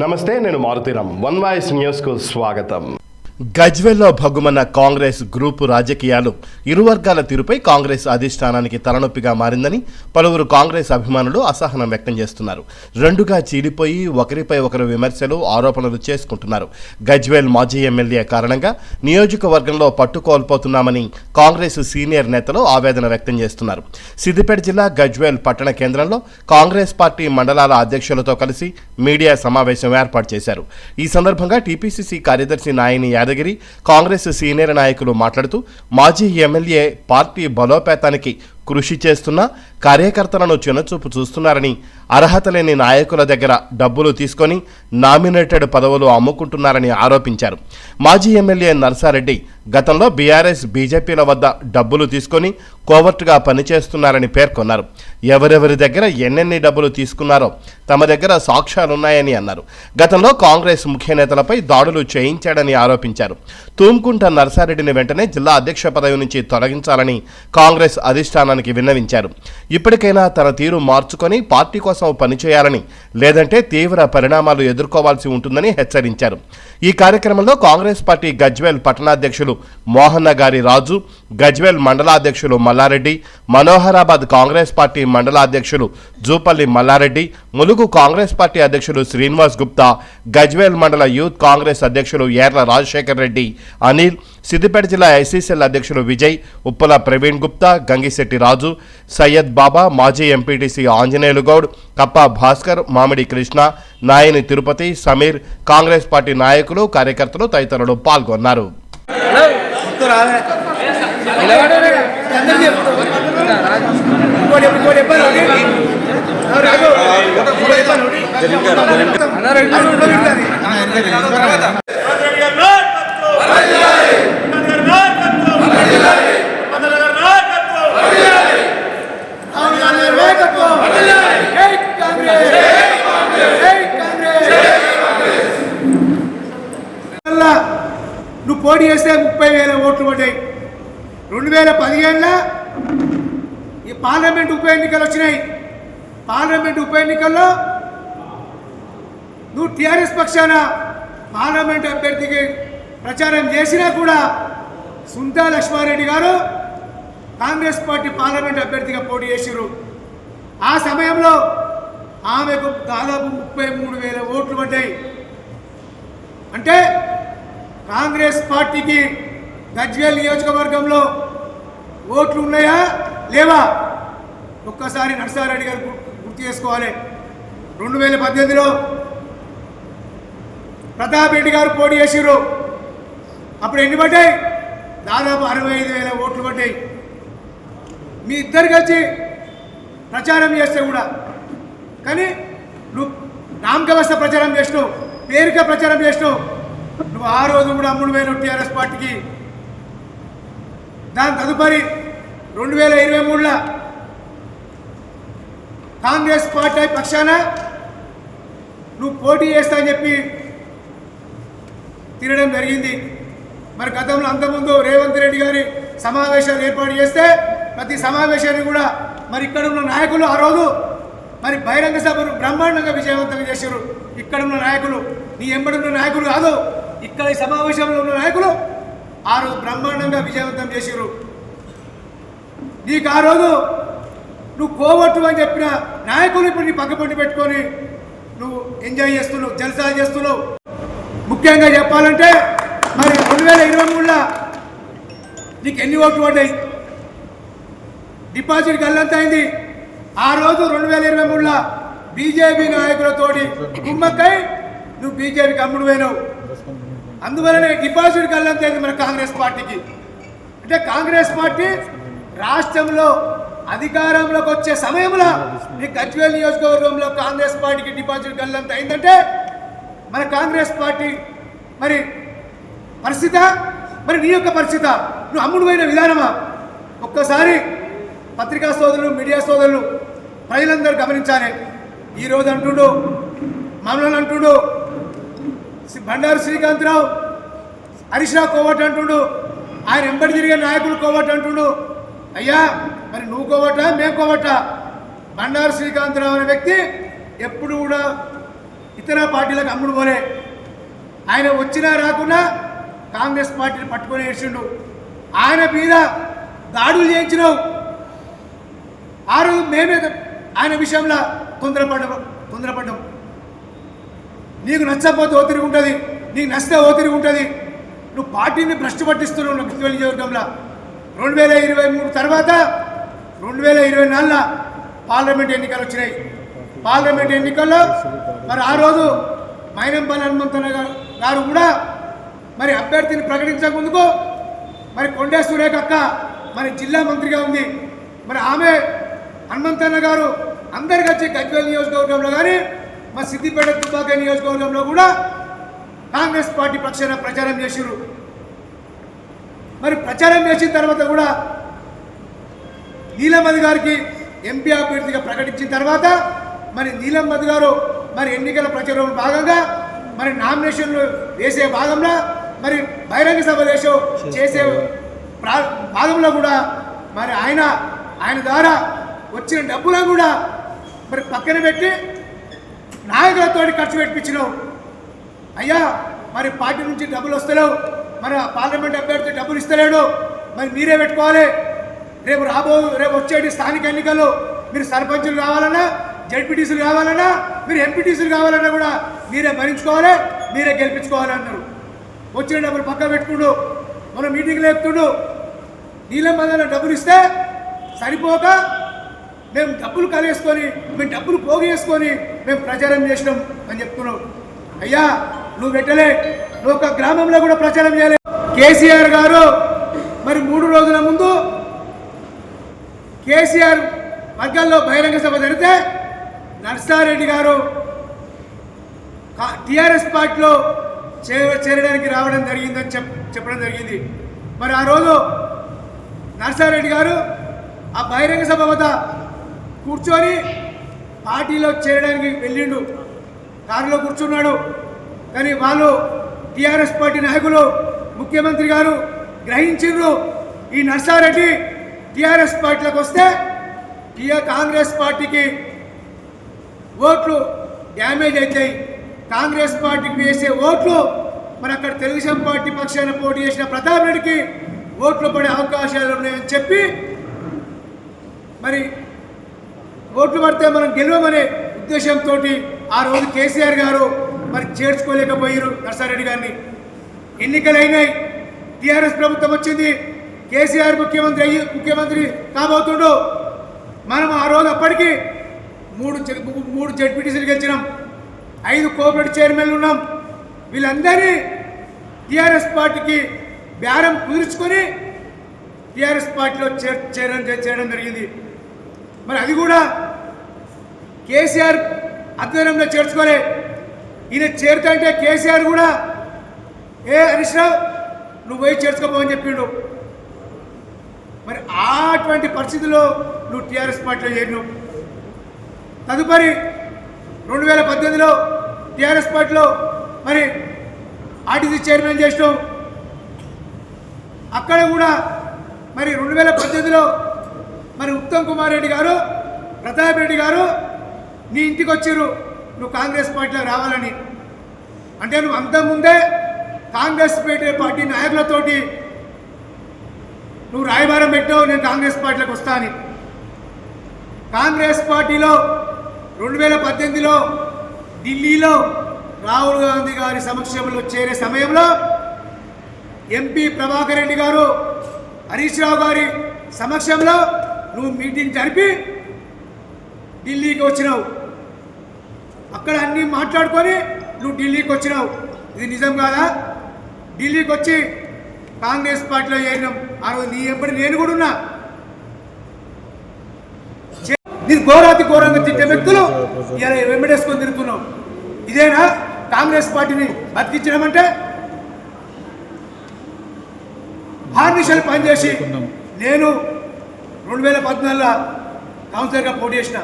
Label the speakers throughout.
Speaker 1: నమస్తే, నేను Maruthi Ram. One voice న్యూస్కు స్వాగతం.
Speaker 2: గజ్వేల్లో భగ్గుమన్న కాంగ్రెస్ గ్రూపు రాజకీయాలు ఇరు వర్గాల తీరుపై కాంగ్రెస్ అధిష్టానానికి తలనొప్పిగా మారిందని పలువురు కాంగ్రెస్ అభిమానులు అసహనం వ్యక్తం చేస్తున్నారు. రెండుగా చీలిపోయి ఒకరిపై ఒకరు విమర్శలు, ఆరోపణలు చేసుకుంటున్నారు. గజ్వేల్ మాజీ ఎమ్మెల్యే కారణంగా నియోజకవర్గంలో పట్టుకోల్పోతున్నామని కాంగ్రెస్ సీనియర్ నేతలు ఆవేదన వ్యక్తం చేస్తున్నారు. సిద్దిపేట జిల్లా గజ్వేల్ పట్టణ కేంద్రంలో కాంగ్రెస్ పార్టీ మండలాల అధ్యక్షులతో కలిసి మీడియా సమావేశం ఏర్పాటు చేశారు. ఈ సందర్భంగా టీపీసీసీ కార్యదర్శి నాయని యాదగిరి, కాంగ్రెస్ సీనియర్ నాయకులు మాట్లాడుతూ మాజీ ఎమ్మెల్యే పార్టీ బలోపేతానికి కృషి చేస్తున్న కార్యకర్తలను చిన్నచూపు చూస్తున్నారని, అర్హత లేని నాయకుల దగ్గర డబ్బులు తీసుకొని నామినేటెడ్ పదవులు అమ్ముకుంటున్నారని ఆరోపించారు. మాజీ ఎమ్మెల్యే నర్సారెడ్డి గతంలో బీఆర్ఎస్, బీజేపీల వద్ద డబ్బులు తీసుకొని కోవర్టుగా పనిచేస్తున్నారని పేర్కొన్నారు. ఎవరెవరి దగ్గర ఎన్నెన్ని డబ్బులు తీసుకున్నారో తమ దగ్గర సాక్ష్యాలున్నాయని అన్నారు. గతంలో కాంగ్రెస్ ముఖ్య నేతలపై దాడులు చేయించాడని ఆరోపించారు. తూమ్కుంట నర్సారెడ్డిని వెంటనే జిల్లా అధ్యక్ష పదవి నుంచి తొలగించాలని కాంగ్రెస్ అధిష్టానానికి విన్నవించారు. ఇప్పటికైనా తన తీరు మార్చుకొని పార్టీ కోసం పనిచేయాలని, లేదంటే తీవ్ర పరిణామాలు ఎదుర్కోవాల్సి ఉంటుందని హెచ్చరించారు. ఈ కార్యక్రమంలో కాంగ్రెస్ పార్టీ గజ్వేల్ పట్టణాధ్యక్షులు మోహన్న గారి రాజు, గజ్వేల్ మండలాధ్యక్షులు మల్లారెడ్డి, మనోహరాబాద్ కాంగ్రెస్ పార్టీ మండలాధ్యక్షులు జూపల్లి మల్లారెడ్డి, ములుగు కాంగ్రెస్ పార్టీ అధ్యక్షులు శ్రీనివాస్ గుప్తా, గజ్వేల్ మండల యూత్ కాంగ్రెస్ అధ్యక్షులు ఏర్ల రాజశేఖర్ రెడ్డి, అనిల్, సిద్దిపేట జిల్లా ఐసీసీఎల్ అధ్యక్షులు విజయ్, ఉప్పల ప్రవీణ్ గుప్తా, గంగిశెట్టి రాజు, సయ్యద్ బాబా, మాజీ ఎంపీటీసీ ఆంజనేయులు గౌడ్, కప్ప భాస్కర్, మామిడి కృష్ణ, నాయని తిరుపతి, సమీర్, కాంగ్రెస్ పార్టీ నాయకులు, కార్యకర్తలు తదితరులు పాల్గొన్నారు.
Speaker 3: నువ్వు పోటీ చేస్తే 30,000 ఓట్లు పడ్డాయి. 2015లో ఈ పార్లమెంట్ ఉప ఎన్నికలు వచ్చినాయి. పార్లమెంట్ ఉప ఎన్నికల్లో నువ్వు టీఆర్ఎస్ పక్షాన పార్లమెంట్ అభ్యర్థికి ప్రచారం చేసినా కూడా సుంతా లక్ష్మారెడ్డి గారు కాంగ్రెస్ పార్టీ పార్లమెంట్ అభ్యర్థిగా పోటీ చేశారు. ఆ సమయంలో ఆమెకు దాదాపు 33,000 ఓట్లు పడ్డాయి. అంటే కాంగ్రెస్ పార్టీకి గజ్వేల్ నియోజకవర్గంలో ఓట్లు ఉన్నాయా లేవా ఒక్కసారి నర్సారెడ్డి గారు గుర్తు చేసుకోవాలి. 2018లో ప్రతాప్ రెడ్డి గారు పోటీ చేసిర్రు. అప్పుడు ఎన్ని పడ్డాయి? దాదాపు 65,000 ఓట్లు పడ్డాయి. మీ ఇద్దరు కలిసి ప్రచారం చేస్తే కూడా, కానీ నువ్వు నామకవస్థ ప్రచారం చేసినావు, పేరుగా ప్రచారం చేసినావు. నువ్వు ఆ రోజు కూడా అమ్ముడుపోయినావు టీఆర్ఎస్ పార్టీకి. దాని తదుపరి 2023లో కాంగ్రెస్ పార్టీ పక్షాన నువ్వు పోటీ చేస్తా అని చెప్పి తినడం జరిగింది. మరి గతంలో అంతకుముందు రేవంత్ రెడ్డి గారి సమావేశాలు ఏర్పాటు చేస్తే ప్రతి సమావేశాన్ని కూడా మరి ఇక్కడ ఉన్న నాయకులు ఆ రోజు మరి బహిరంగ సభను బ్రహ్మాండంగా విజయవంతంగా చేశారు. ఇక్కడ ఉన్న నాయకులు, నీ ఎంబడి ఉన్న నాయకులు కాదు, ఇక్కడ ఈ సమావేశంలో ఉన్న నాయకులు ఆ రోజు బ్రహ్మాండంగా విజయవంతం చేశారు. నీకు ఆ రోజు నువ్వు కోవట్టు అని చెప్పిన నాయకులు ఇప్పుడు నీ పక్కపొంటి పెట్టుకొని నువ్వు ఎంజాయ్ చేస్తున్నావు, జల్సాలు చేస్తున్నావు. ముఖ్యంగా చెప్పాలంటే మరి 2023లో నీకు ఎన్ని ఓట్లు పడ్డాయి? డిపాజిట్ గల్లంత అయింది. ఆ రోజు 2023లో బీజేపీ నాయకులతోటి కుమ్మక్కై నువ్వు బీజేపీకి అమ్ముడు పోయినావు. అందువలనే డిపాజిట్ గల్లంత అయింది మన కాంగ్రెస్ పార్టీకి. అంటే కాంగ్రెస్ పార్టీ రాష్ట్రంలో అధికారంలోకి వచ్చే సమయంలో ఈ గజ్వేల్ నియోజకవర్గంలో కాంగ్రెస్ పార్టీకి డిపాజిట్ గల్లంత అయిందంటే మన కాంగ్రెస్ పార్టీ మరి పరిస్థితి, మరి నీ యొక్క పరిస్థితి, నువ్వు అమ్ముడు పోయిన విధానమా? ఒక్కసారి పత్రికా సోదరులు, మీడియా సోదరులు, ప్రజలందరూ గమనించాలి. ఈరోజు అంటుడు, మమ్మల్ని అంటుడు, బండారు శ్రీకాంతరావు, హరీష్ రావు కోవట్ అంటుడు, ఆయన ఎంబడి తిరిగే నాయకులు కోవట్ అంటుడు. అయ్యా మరి నువ్వు కోవట, మేము కోవట? బండారు శ్రీకాంతరావు అనే వ్యక్తి ఎప్పుడు కూడా ఇతర పార్టీలకు అమ్ముడు పోలే. ఆయన వచ్చినా రాకున్నా కాంగ్రెస్ పార్టీని పట్టుకొని ఏడ్చిండు. ఆయన మీద దాడులు చేయించినావు. ఆ రోజు మేమే ఆయన విషయంలో తొందరపడ్డాం. నీకు నచ్చకపోతే ఓ తిరిగి ఉంటుంది, నీకు నచ్చితే ఓ తిరిగి ఉంటుంది. నువ్వు పార్టీని భ్రష్టు పట్టిస్తున్నావు. నగరకల్ నియోజకవర్గంలో 2023 తర్వాత 2024 పార్లమెంట్ ఎన్నికలు వచ్చినాయి. పార్లమెంట్ ఎన్నికల్లో మరి ఆ రోజు మైనంపల్లి హనుమంతన్న గారు కూడా మరి అభ్యర్థిని ప్రకటించక ముందుకు మరి కొండే సురేఖ అక్క మరి జిల్లా మంత్రిగా ఉంది. మరి ఆమె హనుమంతన్న గారు అందరికి వచ్చి గజ్వేల్ నియోజకవర్గంలో కానీ మా సిద్దిపేట తుపాక నియోజకవర్గంలో కూడా కాంగ్రెస్ పార్టీ పక్షాన ప్రచారం చేసిరు. మరి ప్రచారం చేసిన తర్వాత కూడా నీలమధు గారికి ఎంపీ అభ్యర్థిగా ప్రకటించిన తర్వాత మరి నీలమధు గారు మరి ఎన్నికల ప్రచారం భాగంగా మరి నామినేషన్లు వేసే భాగంలో మరి బహిరంగ సభ చేసే భాగంలో కూడా మరి ఆయన ద్వారా వచ్చిన డబ్బులను కూడా మరి పక్కన పెట్టి నాయకులతో ఖర్చు పెట్టించినావు. అయ్యా మరి పార్టీ నుంచి డబ్బులు వస్తలేవు, మరి పార్లమెంట్ అభ్యర్థి డబ్బులు ఇస్తలేడు, మరి మీరే పెట్టుకోవాలి. రేపు వచ్చేటి స్థానిక ఎన్నికల్లో మీరు సర్పంచులు కావాలన్నా, జడ్పీటీసీలు కావాలన్నా, మీరు ఎంపీటీసీలు కావాలన్నా కూడా మీరే భరించుకోవాలి, మీరే గెలిపించుకోవాలి అన్నారు. వచ్చిన డబ్బులు పక్క పెట్టుకుంటూ మనం మీటింగ్లో చెప్తుండు. నీలమధులో డబ్బులు ఇస్తే సరిపోక మేము డబ్బులు కలిగేసుకొని, మేము డబ్బులు పోగేసుకొని మేము ప్రచారం చేసినాం అని చెప్తున్నాం. అయ్యా నువ్వు పెట్టలే, నువ్వు ఒక గ్రామంలో కూడా ప్రచారం చేయలేదు. కేసీఆర్ గారు మరి 3 రోజుల ముందు కేసీఆర్ వర్గాల్లో బహిరంగ సభ జరిగితే నర్సారెడ్డి గారు టీఆర్ఎస్ పార్టీలో చేరడానికి రావడం జరిగిందని చెప్పడం జరిగింది. మరి ఆ రోజు నర్సారెడ్డి గారు ఆ బహిరంగ సభ వద్ద కూర్చొని పార్టీలో చేరడానికి వెళ్ళిండు, కారులో కూర్చున్నాడు. కానీ వాళ్ళు టీఆర్ఎస్ పార్టీ నాయకులు, ముఖ్యమంత్రి గారు గ్రహించిండ్రు ఈ నర్సారెడ్డి టీఆర్ఎస్ పార్టీలోకి వస్తే కాంగ్రెస్ పార్టీకి ఓట్లు డ్యామేజ్ అవుతాయి, కాంగ్రెస్ పార్టీకి వేసే ఓట్లు మరి అక్కడ తెలుగుదేశం పార్టీ పక్షాన పోటీ చేసిన ప్రతాప్ రెడ్డికి ఓట్లు పడే అవకాశాలు ఉన్నాయని చెప్పి మరి ఓట్లు పడితే మనం గెలవమనే ఉద్దేశంతో ఆ రోజు కేసీఆర్ గారు మరి చేర్చుకోలేకపోయారు నర్సారెడ్డి గారిని. ఎన్నికలు అయినాయి, టీఆర్ఎస్ ప్రభుత్వం వచ్చింది, కేసీఆర్ ముఖ్యమంత్రి కాబోతుండు. మనం ఆ రోజు అప్పటికి 3 జడ్పీటీసీలు గెలిచినాం, 5 కోఆపరేటివ్ చైర్మన్లు ఉన్నాం. వీళ్ళందరినీ టీఆర్ఎస్ పార్టీకి బేరం కుదుర్చుకొని టీఆర్ఎస్ పార్టీలో చేరడం జరిగింది. మరి అది కూడా కేసీఆర్ అధ్వర్యంలో చేర్చుకోలే. ఈయన చేరుతుంటే కేసీఆర్ కూడా హరీష్ రావు నువ్వు పోయి చేర్చుకోపోవని చెప్పిండు. మరి అటువంటి పరిస్థితుల్లో నువ్వు టీఆర్ఎస్ పార్టీలో చేరినావు. తదుపరి 2018లో టీఆర్ఎస్ పార్టీలో మరి ఆర్టీసీ చైర్మన్ చేసినావు. అక్కడ కూడా మరి 2018లో మరి ఉత్తమ్ కుమార్ రెడ్డి గారు, ప్రతాప్ రెడ్డి గారు నీ ఇంటికి వచ్చిర్రు నువ్వు కాంగ్రెస్ పార్టీలో రావాలని. అంటే నువ్వు అంతకుముందే కాంగ్రెస్ పార్టీ నాయకులతోటి నువ్వు రాయబారం పెట్టావు, నేను కాంగ్రెస్ పార్టీలోకి వస్తా అని. కాంగ్రెస్ పార్టీలో 2018లో ఢిల్లీలో రాహుల్ గాంధీ గారి సమక్షంలో చేరే సమయంలో ఎంపీ ప్రభాకర్ రెడ్డి గారు, హరీష్ రావు గారి సమక్షంలో నువ్వు మీటింగ్ జరిపి ఢిల్లీకి వచ్చినావు. అక్కడ అన్నీ మాట్లాడుకొని నువ్వు ఢిల్లీకి వచ్చినావు. ఇది నిజం కాదా? ఢిల్లీకి వచ్చి కాంగ్రెస్ పార్టీలో చేరినాం. ఆ రోజు నీ ఎంబడి నేను కూడా ఉన్నా. నీ ఘోరంగా తిట్టే వ్యక్తులు ఇలా వెంబడేసుకొని తిరుగుతున్నావు. ఇదేనా కాంగ్రెస్ పార్టీని బతికించడం అంటే? హార్నిషాలు పనిచేసి నేను 2014లో కౌన్సిలర్గా పోటీ చేసిన,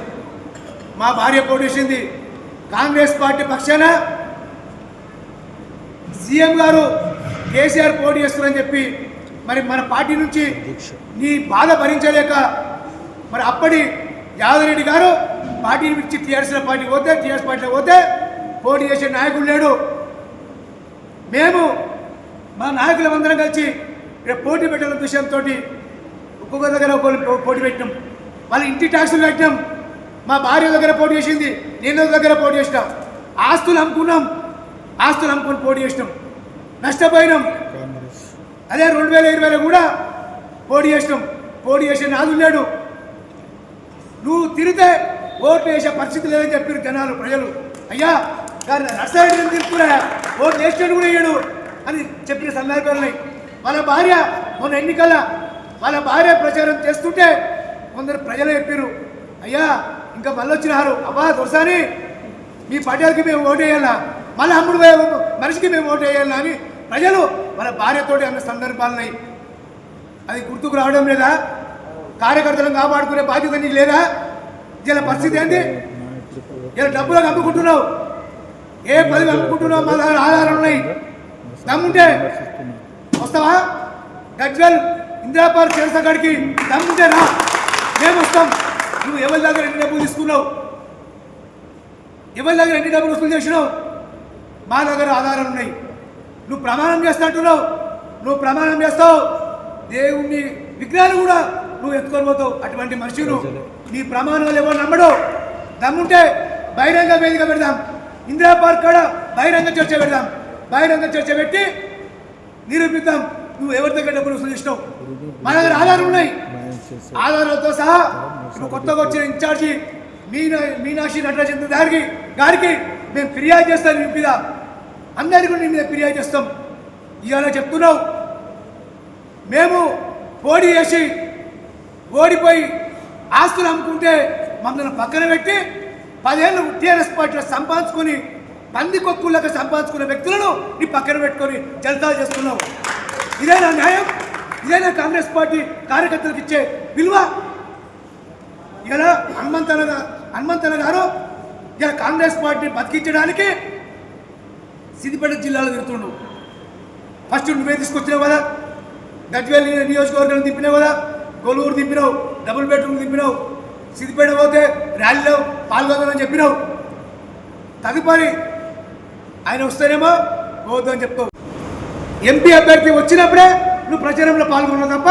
Speaker 3: మా భార్య పోటీ చేసింది. కాంగ్రెస్ పార్టీ పక్షాన సీఎం గారు కేసీఆర్ పోటీ చేస్తున్నారని చెప్పి మరి మన పార్టీ నుంచి నీ బాధ భరించలేక మరి అప్పటి యాదవ్ రెడ్డి గారు పార్టీని విడిచి టీఆర్ఎస్ పార్టీలో పోతే పోటీ చేసే నాయకుడు లేడు. మేము మా నాయకులందరం కలిసి ఇక్కడ పోటీ పెట్టిన విషయంతో ఒక్కొక్క దగ్గర పోటీ పెట్టినాం. వాళ్ళ ఇంటి ట్యాక్సులు పెట్టినాం. మా భార్య దగ్గర పోటీ చేసింది, నేను దగ్గర పోటీ చేసినాం. ఆస్తులు అమ్ముకొని పోటీ చేసినాం, నష్టపోయినాం. అదే 2020లో కూడా పోటీ చేసినాం. పోటీ చేసే నాదు లేడు. నువ్వు తిరిగితే ఓట్లు వేసే పరిస్థితి లేదని చెప్పారు జనాలు, ప్రజలు. అయ్యా కానీ నర్సారెడ్డిని తిరుగుతున్నా ఓట్లు వేసినట్టు కూడా వేయడు అని చెప్పిన సందర్భాలున్నాయి. వాళ్ళ భార్య మొన్న ఎన్నికల వాళ్ళ భార్య ప్రచారం చేస్తుంటే కొందరు ప్రజలు చెప్పారు, అయ్యా ఇంకా మళ్ళీ వచ్చినారు, అబ్బా దొరసాని మీ పటేల్కి మేము ఓటు వేయాలా, మళ్ళీ అమ్ముడు మనిషికి మేము ఓటు వేయాలా అని ప్రజలు వాళ్ళ భార్యతోటి అన్న సందర్భాలున్నాయి. అది గుర్తుకు రావడం లేదా? కార్యకర్తలను కాపాడుకునే బాధ్యత నీకు లేదా? ఇలా పరిస్థితి ఏంటి? ఇలా డబ్బులకు అమ్ముకుంటున్నావు, ఏ పదవి అమ్ముకుంటున్నావు? మా దగ్గర ఆధారాలు ఉన్నాయి. దమ్ముంటే వస్తావా? గజ్వెల్ ఇందిరాపార్క్ చేరసగాడికి దమ్ముంటే రా, మేము వస్తాం. నువ్వు ఎవరి దగ్గర ఎన్ని డబ్బులు తీసుకున్నావు, ఎవరి దగ్గర ఎన్ని డబ్బులు వసూలు చేసినావు? మా దగ్గర ఆధారాలు ఉన్నాయి. నువ్వు ప్రమాణం చేస్తున్నట్టున్నావు, నువ్వు ప్రమాణం చేస్తావు, దేవుణ్ణి విగ్రహాలు కూడా నువ్వు ఎత్తుకొని పోతావు. అటువంటి మనిషి నువ్వు. నీ ప్రమాణాలు ఎవరు నమ్మడు. దమ్ముంటే బహిరంగ వేదిక పెడదాం, ఇందిరా పార్క్ కాడ బహిరంగ చర్చ పెడదాం. బహిరంగ చర్చ పెట్టి నిరూపిద్దాం నువ్వు ఎవరి దగ్గర డబ్బులు వసూలు చేసినావు. మా దగ్గర ఆధారాలు ఉన్నాయి. ఆధారాలతో సహా నువ్వు కొత్తగా వచ్చిన ఇన్ఛార్జి మీనాక్షి నటరాజేంద్ర గారికి మేము ఫిర్యాదు చేస్తాం. నీ మీద అందరికీ నీ మీద ఫిర్యాదు చేస్తాం. ఇవాళ చెప్తున్నావు మేము పోటీ చేసి ఓడిపోయి ఆస్తులు అమ్ముకుంటే మమ్మల్ని పక్కన పెట్టి 10 ఏళ్ళు టీఆర్ఎస్ పార్టీలో సంపాదించుకొని పందికొక్కులకు సంపాదించుకున్న వ్యక్తులను నీ పక్కన పెట్టుకొని జల్సాలు చేస్తున్నావు. ఇదేనా న్యాయం? ఇదేనా కాంగ్రెస్ పార్టీ కార్యకర్తలకు ఇచ్చే విలువ? ఇలా హనుమంతన గారు ఇలా కాంగ్రెస్ పార్టీ బతికించడానికి సిద్దిపేట జిల్లాలో తిరుగుతుండు. ఫస్ట్ నువ్వే తీసుకొచ్చినావు కదా, గజ్వేల్ నియోజకవర్గం దింపినావు కదా, కొలువురు దింపినావు, డబుల్ బెడ్రూమ్ దింపినావు, సిద్దిపేట పోతే ర్యాలీలో పాల్గొందని చెప్పినావు. తదుపరి ఆయన వస్తేనేమో పోవద్దు అని చెప్తావు. ఎంపీ అభ్యర్థి వచ్చినప్పుడే నువ్వు ప్రచారంలో పాల్గొన్నావు తప్ప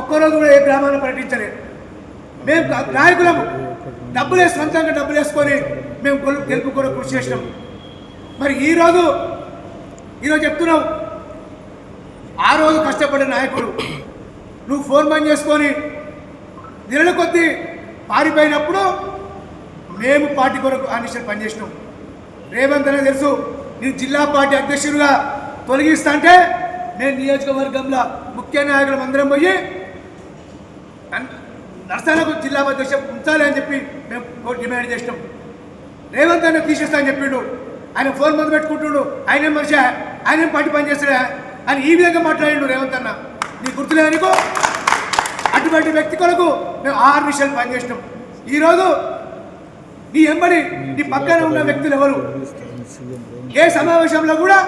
Speaker 3: ఒక్కరోజు కూడా ఏ గ్రామాన్ని పర్యటించలేదు. మేము నాయకులము సొంతంగా డబ్బులు వేసుకొని మేము గెలుపు కూడా కృషి చేసినాం. మరి ఈరోజు చెప్తున్నావు, ఆ రోజు కష్టపడే నాయకుడు నువ్వు ఫోన్ బంద్ చేసుకొని నెలల కొద్దీ పారిపోయినప్పుడు మేము పార్టీ కొరకు ఆనిషన్ పనిచేసినాం. రేవంత్ అనే తెలుసు, నేను జిల్లా పార్టీ అధ్యక్షుడిగా తొలగిస్తా అంటే నేను నియోజకవర్గంలో ముఖ్య నాయకులు అందరం పోయి నర్సాలకు జిల్లా అధ్యక్ష ఉంచాలి అని చెప్పి మేము డిమాండ్ చేసినాం. రేవంత్ అన్న తీసేస్తా అని చెప్పిండు. ఆయన ఫోన్ బంద్ పెట్టుకుంటుండు, ఆయనేం మనిషి, ఆయనేం పార్టీ పనిచేస్తాడా అని ఈ విధంగా మాట్లాడిండు రేవంత్ అన్న. నీకు గుర్తులేదనుకో, అటువంటి వ్యక్తి కొరకు మేము 6 నిమిషాలు పనిచేసినాం. ఈరోజు నీ ఎంబడి నీ పక్కన ఉన్న వ్యక్తులు ఎవరు? ఏ సమావేశంలో కూడా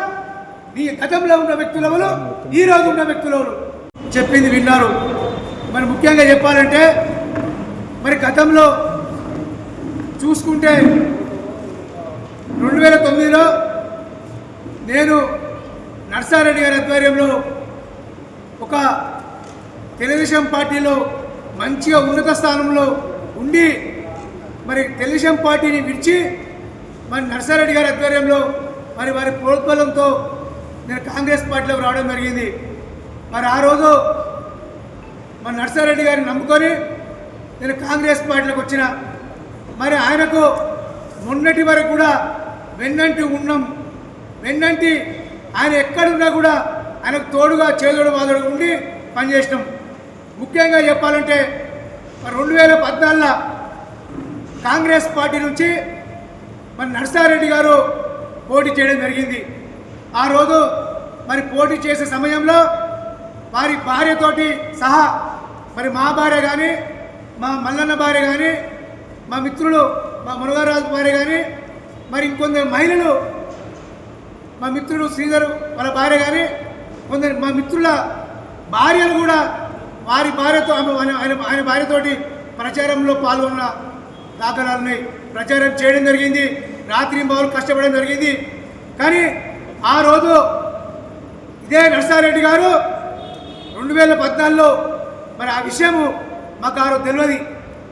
Speaker 3: నీ గతంలో ఉన్న వ్యక్తులు ఎవరు, ఈరోజు ఉన్న వ్యక్తులు ఎవరు? చెప్పింది విన్నారు. మరి ముఖ్యంగా చెప్పాలంటే మరి గతంలో చూసుకుంటే 2009లో నేను నర్సారెడ్డి గారి ఆధ్వర్యంలో ఒక తెలుగుదేశం పార్టీలో మంచిగా ఉన్నత స్థానంలో ఉండి మరి తెలుగుదేశం పార్టీని విడిచి మరి నర్సారెడ్డి గారి ఆధ్వర్యంలో మరి వారి ప్రోత్బలంతో నేను కాంగ్రెస్ పార్టీలోకి రావడం జరిగింది. మరి ఆ రోజు మరి నర్సారెడ్డి గారిని నమ్ముకొని నేను కాంగ్రెస్ పార్టీలోకి వచ్చిన. మరి ఆయనకు మొన్నటి వరకు కూడా వెన్నంటి ఆయన ఎక్కడున్నా కూడా ఆయనకు తోడుగా చేదోడు వాదోడు ఉండి పనిచేసినాం. ముఖ్యంగా చెప్పాలంటే 2014లో కాంగ్రెస్ పార్టీ నుంచి మరి నర్సారెడ్డి గారు పోటీ చేయడం జరిగింది. ఆ రోజు మరి పోటీ చేసే సమయంలో వారి భార్యతోటి సహా మరి మా భార్య కానీ, మా మల్లన్న భార్య కానీ, మా మిత్రులు మా మునగారాజు భార్య కానీ, మరి ఇంకొందరు మహిళలు, మా మిత్రుడు శ్రీధర్ వాళ్ళ భార్య కానీ, కొందరు మా మిత్రుల భార్యలు కూడా వారి భార్యతో ఆయన భార్యతోటి ప్రచారంలో పాల్గొన్న దాఖలాలున్నాయి. ప్రచారం చేయడం జరిగింది. రాత్రి బావులు కష్టపడడం జరిగింది. కానీ ఆ రోజు ఇదే నర్సారెడ్డి గారు 2014లో మరి ఆ విషయము మాకు ఆ రోజు తెలియదు,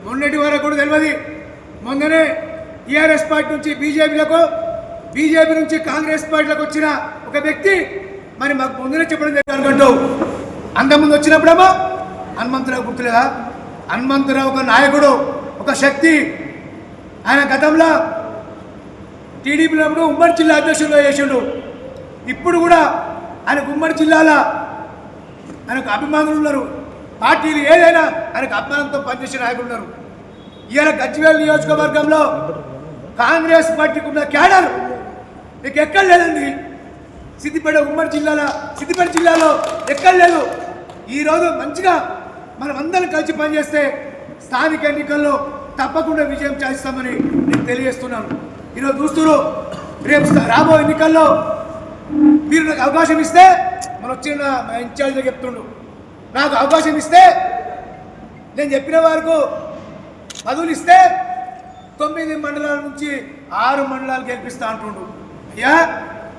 Speaker 3: మొన్నటి వరకు కూడా తెలియదు. మొన్ననే టీఆర్ఎస్ పార్టీ నుంచి బీజేపీ నుంచి కాంగ్రెస్ పార్టీలకు వచ్చిన ఒక వ్యక్తి మరి మాకు ముందునే చెప్పడం జరిగింది. అనుకుంటూ అంతకుముందు వచ్చినప్పుడేమో హనుమంతరావు గుర్తులేదా? హనుమంతరావు ఒక నాయకుడు, ఒక శక్తి. ఆయన గతంలో టీడీపీలో ఉమ్మడి జిల్లా అధ్యక్షులుగా చేసిండు. ఇప్పుడు కూడా ఆయనకు ఉమ్మడి జిల్లాలో ఆయనకు అభిమానులు ఉన్నారు. పార్టీలు ఏదైనా ఆయనకు అభిమానంతో పనిచేసే నాయకులు ఉన్నారు. ఇవాళ గజ్వేల్ నియోజకవర్గంలో కాంగ్రెస్ పార్టీకి ఉన్న క్యాడర్ మీకు ఎక్కడ లేదండి. సిద్దిపేట జిల్లాలో ఎక్కడ లేదు. ఈరోజు మంచిగా మనం అందరం కలిసి పనిచేస్తే స్థానిక ఎన్నికల్లో తప్పకుండా విజయం సాధిస్తామని నేను తెలియజేస్తున్నాను. ఈరోజు చూస్తున్నారు, రేపు రాబో ఎన్నికల్లో మీరు నాకు అవకాశం ఇస్తే, మన వచ్చిన మా ఇన్ఛార్జ్గా చెప్తుండు, నాకు అవకాశం ఇస్తే నేను చెప్పిన వరకు పదవులు ఇస్తే 9 మండలాల నుంచి 6 మండలాలు గెలిపిస్తా అంటుండు. అయ్యా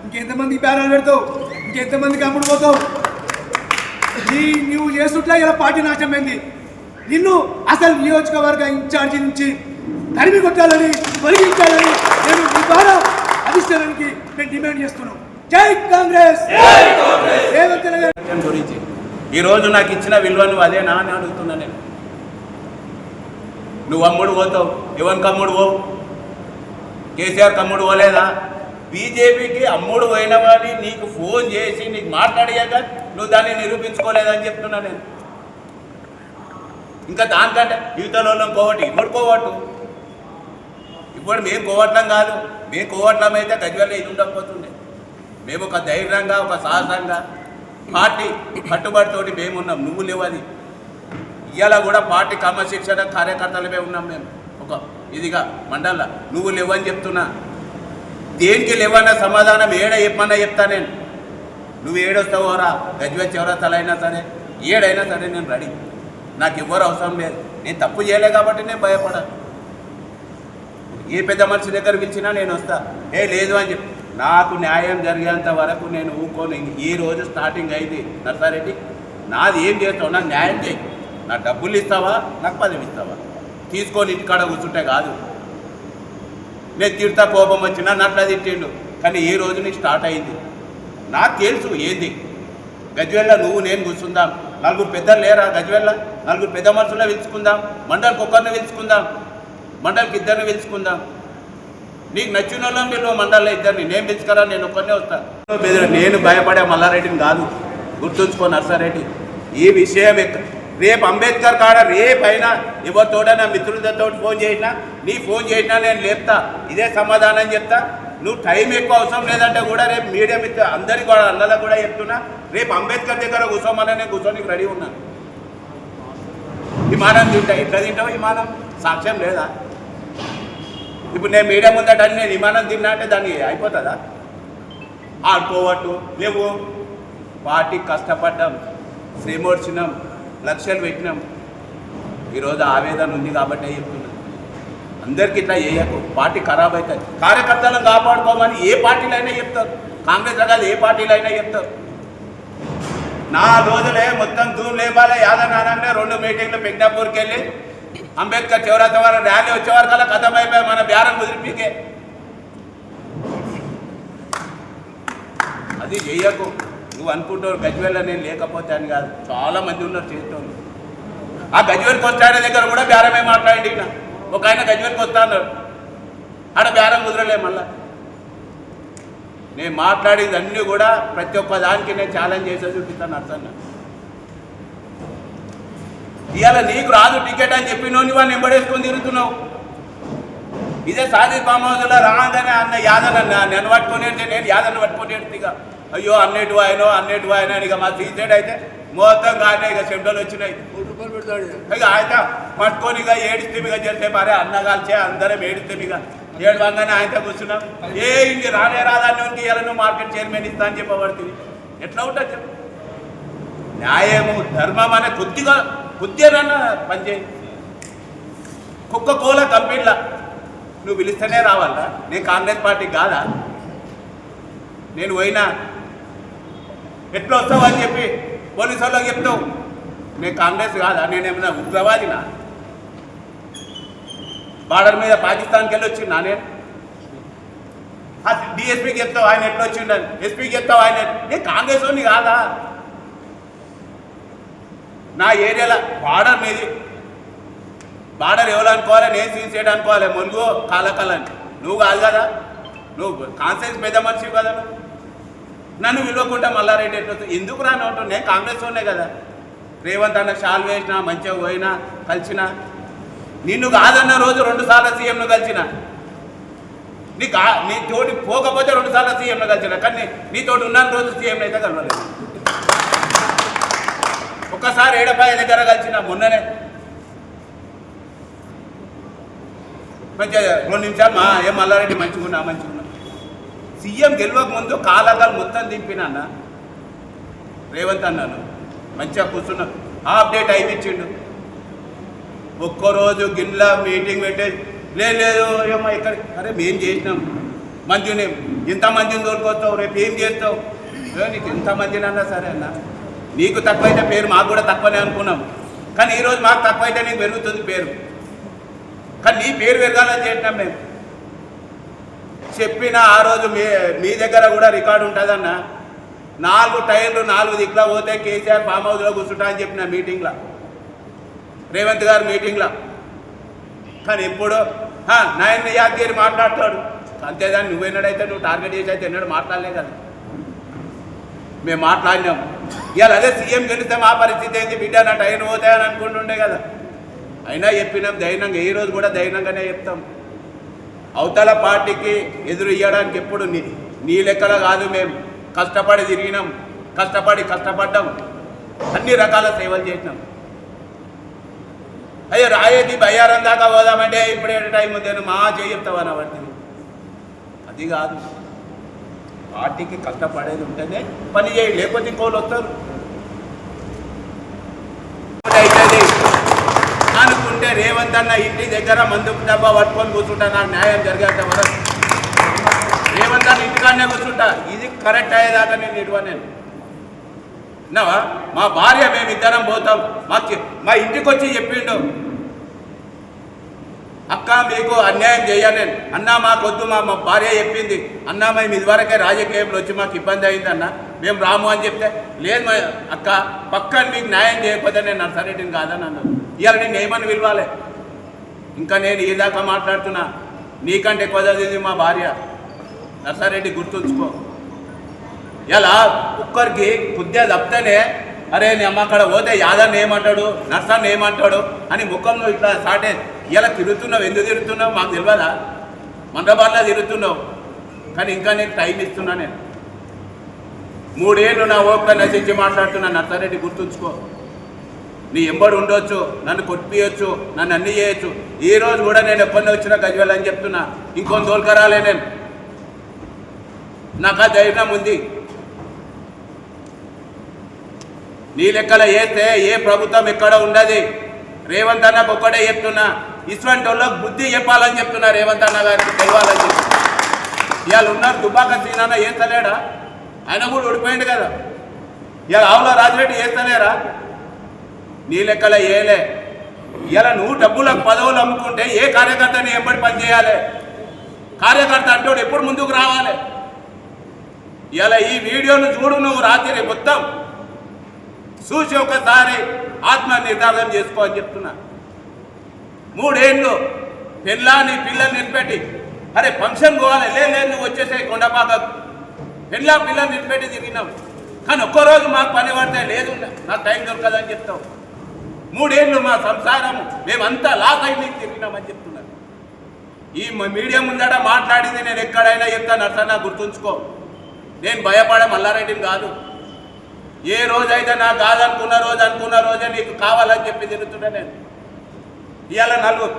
Speaker 3: ఇంకెంతమందికి బేరాలు పెడతావు, ఇంకెంతమందికి అమ్ముడు పోతావు? నువ్వు చేస్తుట్లా ఇలా పార్టీ నాశనమైంది. నిన్ను అసలు నియోజకవర్గ ఇన్ఛార్జి నుంచి తరిమి కొట్టాలని, తొలగించాలని నేను మీ ద్వారా అధిష్టానానికి నేను డిమాండ్ చేస్తున్నాను. జై కాంగ్రెస్.
Speaker 4: గురించి ఈరోజు నాకు ఇచ్చిన విలువ నువ్వు అదేనా అని అడుగుతున్నా నేను. నువ్వు అమ్ముడు పోతావు, ఎవరికి అమ్ముడు పోవు? కేసీఆర్ అమ్ముడు పోలేదా? బీజేపీకి అమ్ముడు పోయిన వాడిని నీకు ఫోన్ చేసి నీకు మాట్లాడాక నువ్వు దాన్ని నిరూపించుకోలేదని చెప్తున్నా నేను. ఇంకా దానికంటే యువతలో కోవటి ఇప్పుడు కోవట్టు. ఇప్పుడు మేము కోవట్లం కాదు, మేము కోవట్లం అయితే గజ్వేల్లో ఇది ఉండకపోతుండే. మేము ఒక ధైర్యంగా, ఒక సాహసంగా పార్టీ కట్టుబడితోటి మేమున్నాం. నువ్వు లేవది. ఇవాళ కూడా పార్టీ క్రమశిక్షణ కార్యకర్తలమే ఉన్నాం మేము. ఒక ఇదిగా మండల నువ్వు లేవని చెప్తున్నా. దేనికి లేవన్న సమాధానం చెప్పమన్నా చెప్తా నేను. నువ్వు ఏడొస్తావోరా, గజ్వేల్ చౌరస్తాలైనా సరే, ఏడైనా సరే నేను రెడీ. నాకు ఎవ్వరు అవసరం లేదు. నేను తప్పు చేయలే కాబట్టి నేను భయపడాను. ఏ పెద్ద మనిషి దగ్గర పిలిచినా నేను వస్తా. లేదు అని చెప్పి నాకు న్యాయం జరిగేంత వరకు నేను ఊరుకోను. ఈ రోజు స్టార్టింగ్ అయింది. నర్సారెడ్డి నాది ఏం చేస్తావు? నాకు న్యాయం చేయి. నా డబ్బులు ఇస్తావా, నాకు పదవి ఇస్తావా? తీసుకొని ఇంటికాడ కూర్చుంటే కాదు. నేను తిడతా, కోపం వచ్చినా నట్లా తిట్టిండు. కానీ ఈ రోజు నీకు స్టార్ట్ అయింది. నాకు తెలుసు ఏంది. గజ్వేల్లో నువ్వు నేను కూర్చుందాం. 4 పెద్దలు లేరా గజ్వేల్లో? 4 పెద్ద మనుషుల్లో పిలుచుకుందాం. మండలికి ఒక్కరిని పిలుచుకుందాం, మండలికి 2 పిలుచుకుందాం. నీకు నచ్చిన వాళ్ళని పిలువ, మండలిలో 2. నేను పిలుచుకరా, నేను ఒక్కరినే వస్తాను. నేను భయపడే మల్లారెడ్డిని కాదు. గుర్తుంచుకో నర్సారెడ్డి. ఈ విషయం రేపు అంబేద్కర్ కాడ రేపైనా ఎవరితోట నా మిత్రులతో ఫోన్ చేసినా, నీ ఫోన్ చేసినా నేను లేపుతా. ఇదే సమాధానం చెప్తా. నువ్వు టైం ఎక్కువ అవసరం లేదంటే కూడా రేపు మీడియా మిత్రులు అందరికీ కూడా అన్నలా కూడా చెప్తున్నా. రేపు అంబేద్కర్ దగ్గర కూర్చోమని నేను కూర్చోనికి రెడీ ఉన్నాను. విమానం తింటా, ఎట్లా తింటావు? విమానం సాక్ష్యం లేదా? ఇప్పుడు నేను మీడియా ముందట నేను విమానం తిన్నా అంటే దాన్ని అయిపోతుందా? ఆడుకోవట్టు లేవు. పార్టీకి కష్టపడ్డాం, శ్రమోర్చినాం, లక్ష్యాలు పెట్టినాం. ఈరోజు ఆవేదన ఉంది కాబట్టి చెప్తున్నాను. అందరికీ ఇట్లా చేయకు, పార్టీ ఖరాబ్ అవుతుంది. కార్యకర్తలను కాపాడుకోమని ఏ పార్టీలు అయినా చెప్తారు. కాంగ్రెస్ రకాలు ఏ పార్టీలు అయినా చెప్తారు. 4 రోజులే మొత్తం దూరం లేపాలి. యాదనారాయణ 2 మీటింగ్లు పెగ్నాపూర్కి వెళ్ళి అంబేద్కర్ చౌరస్తా వారు ర్యాలీ వచ్చేవారు కల్లా కథం అయిపోయి మన బేరం కుదిరిపీకే. అది చెయ్యకు. నువ్వు అనుకుంటావు గజ్వేల్లో నేను లేకపోతే అని కాదు. చాలా మంది ఉన్నారు చేస్తోంది. ఆ గజ్వేల్కి వస్తాడే దగ్గర కూడా బేరమే మాట్లాడండి. ఒక ఆయన గజ్వేల్కి వస్తా అన్నాడు, ఆడ బేరం కుదరలే. మళ్ళా నేను మాట్లాడేది అన్నీ కూడా ప్రతి ఒక్క దానికి నేను ఛాలెంజ్ చేసే చూపిస్తాను. అర్థం ఇవాళ నీకు రాదు టికెట్ అని చెప్పినోని వాళ్ళు ఎంబడేసుకొని తిరుగుతున్నావు. ఇదే సాదిక్ ఫామ్ హౌస్లో రాగానే అన్న యాదన్న నన్ను పట్టుకొని నేను యాదన్న పట్టుకొని ఇక అయ్యో అన్నిటి ఆయన ఇక మా సీసైడ్ అయితే మొత్తం కానీ ఇక చెడ్డలు వచ్చినాయి. ఇక ఆయన పట్టుకొని ఇక ఏడిస్తే ఇక చేస్తే మరే అన్న కాల్చే అందరం ఏడిస్తే ఇక ఏడవంగానే ఆయనతో కూర్చున్నాం. ఇంక రానే రాదాన్ని ఇలా నువ్వు మార్కెట్ చైర్మన్ ఇస్తా అని చెప్పబడుతుంది. ఎట్లా ఉంటుంది చెప్పు? న్యాయము ధర్మం అనే కొద్దిగా పనిచేయి. కుక్క కోల కంపెనీలా నువ్వు పిలిస్తేనే రావాలా? నేను కాంగ్రెస్ పార్టీ కాదా? నేను పోయినా ఎట్లా వస్తావు అని చెప్పి పోలీసు వాళ్ళకి చెప్తావు. నేను కాంగ్రెస్ కాదా? నేనేమన్నా ఉగ్రవాదినా? బార్డర్ మీద పాకిస్తాన్కి వెళ్ళి వచ్చిందా? నేను డిఎస్పీకి చెప్తావు ఆయన ఎట్లా వచ్చిండని, ఎస్పీకి చెప్తావు ఆయన. నేను కాంగ్రెస్ వాడిని కాదా? నా ఏరియాలో బార్డర్ మీది, బార్డర్ ఎవరు అనుకోవాలి? నేను సీన్ అనుకోవాలి, ములుగు కాలకాలని. నువ్వు కాదు కదా, నువ్వు కాన్సెన్స్ పెద్ద మనిషి కదా. నన్ను విలువకుంటా మల్లారెడ్డి ఎట్లా ఎందుకు రాని ఉంటావు? నేను కాంగ్రెస్ వాడినే కదా. రేవంత్ అన్న షాల్ వేసినా, మంచిగా పోయినా, కలిసినా. నిన్ను కాదన్న రోజు 2 సార్లు సీఎంను కలిసిన, నీ తోటి పోకపోతే 2 సార్లు సీఎంను కలిసిన, కానీ నీతోటి ఉన్న రోజు సీఎంని అయితే కలవలేదు. ఒక్కసారి ఏడపాయ దగ్గర కలిసిన మొన్ననే, మంచిగా 2 నిమిషాలు ఏం మల్లారెడ్డి మంచిగున్నా. సీఎం గెలవక ముందు కాలకాలు మొత్తం దింపిన అన్న రేవంత్ అన్నాను, మంచిగా కూర్చున్నా. అప్డేట్ అయిపించిండు. ఒక్కరోజు గిన్నెల మీటింగ్ పెట్టే లేదు ఏమో ఇక్కడ. అరే మేము చేసినాం మంచిని, ఇంతమందిని తోలుకొస్తావు, రేపు ఏం చేస్తావు? నీకు ఎంతమందిని అన్నా సరే అన్న, నీకు తక్కువైతే పేరు మాకు కూడా తక్కువనే అనుకున్నాం, కానీ ఈరోజు మాకు తక్కువైతే నీకు పెరుగుతుంది పేరు. కానీ నీ పేరు పెరగాలని చేసినాం మేము. చెప్పిన ఆ రోజు మీ దగ్గర కూడా రికార్డు ఉంటుందన్న. 4 టైర్లు 4 దిక్కులా పోతే కేసీఆర్ ఫామ్ హౌస్లో కూర్చుంటా అని చెప్పిన మీటింగ్లో, రేవంత్ గారు మీటింగ్లో. కానీ ఎప్పుడు నాయన యాదగిరి మాట్లాడతాడు అంతేదాన్ని. నువ్వెన్నడైతే నువ్వు టార్గెట్ చేసి అయితే ఎన్నడూ మాట్లాడలే కదా. మేము మాట్లాడినాం. ఇవాళ అదే సీఎం గెలిస్తే మా పరిస్థితి ఏంటి బిడ్డ, నా టైర్ పోతాయని అనుకుంటుండే కదా. అయినా చెప్పినాం ధైర్యంగా, ఈ రోజు కూడా ధైర్యంగానే చెప్తాం. అవతల పార్టీకి ఎదురు ఇవ్వడానికి ఎప్పుడు నీ లెక్కలో కాదు. మేము కష్టపడి తిరిగినాం, కష్టపడ్డాం, అన్ని రకాల సేవలు చేసినాం. అయ్యో రాయేది బయ్యారం దాకా పోదామంటే ఇప్పుడే టైం ఉంది మా చెప్తావని పడుతుంది. అది కాదు, పార్టీకి కష్టపడేది ఉంటేనే పని చేయి, లేకపోతే ఇంకోళ్ళు వస్తారు. అవుతుంది అనుకుంటే రేవంత్ అన్న ఇంటి దగ్గర మందుకు డబ్బా పట్టుకొని కూర్చుంటా, నాకు న్యాయం జరిగేంత వరకు రేవంత్ అన్న ఇంటికాడనే కూర్చుంటా. ఇది కరెక్ట్ అయ్యేదాకా నేను ఇవ్వను. విన్నావా? మా భార్య మేమిద్దరం పోతాం, మా ఇంటికి వచ్చి చెప్పిండు, అక్క మీకు అన్యాయం చేయను నేను. అన్నా మాకొద్దు, మా భార్య చెప్పింది, అన్నా మేము ఇదివరకే రాజకీయంలో వచ్చి మాకు ఇబ్బంది అయిందన్న, మేము రాము అని చెప్తే, లేదు అక్క పక్కన మీకు న్యాయం చేయకపోతే నేను నర్సారెడ్డిని కాదని అన్నాను. ఇవాళ నేను ఏమని పిలవాలి? ఇంకా నేను ఈ దాకా మాట్లాడుతున్నా, నీకంటే ఎక్కువ చదివింది మా భార్య. నర్సారెడ్డి గుర్తుంచుకో. ఇలా ఒక్కరికి కొద్దిగా తప్పితేనే అరే నీ అమ్మ అక్కడ పోతే యాదన్న ఏమంటాడు, నర్సన్న ఏమంటాడు అని ముఖంలో ఇట్లా సాటే. ఇలా తిరుగుతున్నావు, ఎందుకు తిరుగుతున్నావు మాకు తెలియదా? మండబార్లా తిరుగుతున్నావు. కానీ ఇంకా నేను టైం ఇస్తున్నా. నేను 3 ఏళ్ళు నా ఓపిక నశించి మాట్లాడుతున్నా. నర్సారెడ్డి గుర్తుంచుకో. నీ ఎంబడి ఉండొచ్చు, నన్ను కొట్టియచ్చు, నన్ను అన్నీ చేయొచ్చు. ఈ రోజు కూడా నేను ఎప్పటి వచ్చినా గజ్వేల్ అని చెప్తున్నా. ఇంకొన్ని తోలుకరాలే నేను, నాకు ఆ ధైర్యం ఉంది. నీ లెక్కల వేస్తే ఏ ప్రభుత్వం ఎక్కడ ఉండదు. రేవంత్ అన్నకు ఒక్కడే చెప్తున్నా, ఇటువంటి వాళ్ళకి బుద్ధి చెప్పాలని చెప్తున్నా. రేవంత్ అన్న గారికి తెలియాలని చెప్పి. ఇవాళ ఉన్నారు దుబాక సీనాన్న వేస్తలేడా? ఆయన కూడా ఓడిపోయింది కదా. ఇవాళ ఆవుల రాజిరెడ్డి వేస్తలేరా? నీ లెక్కల ఏలే. ఇలా నువ్వు డబ్బులకు పదవులు అమ్ముకుంటే ఏ కార్యకర్తని ఎంబడి పని చేయాలి? కార్యకర్త అంటే ఎప్పుడు ముందుకు రావాలి? ఇలా ఈ వీడియోను చూడు, నువ్వు రాత్రి మొత్తం చూసి ఒకసారి ఆత్మ నిర్ధారణ చేసుకో అని చెప్తున్నా. 3 ఏళ్ళు పెళ్ళాన్ని పిల్లల్ని నిలిపెట్టి, అరే ఫంక్షన్ పోవాలి, లేదు నువ్వు వచ్చేసే కొండపాకకు, పిల్లల్ని నిలిపెట్టి తిరిగినావు. కానీ ఒక్కరోజు మాకు పని పడితే లేదు, నాకు టైం దొరకదని చెప్తావు. 3 ఏళ్ళు మా సంసారం మేమంతా లాస్ అయి నీకు తిరిగినామని చెప్తున్నాను. ఈ మీడియా ముందట మాట్లాడింది నేను ఎక్కడైనా చెప్తాను. నర్సన్న గుర్తుంచుకో, నేను భయపడే మల్లారెడ్డిని కాదు. ఏ రోజైతే నాకు కాదనుకున్న రోజే నీకు కావాలని చెప్పి తిరుగుతున్నా నేను. ఇవాళ నలుగురు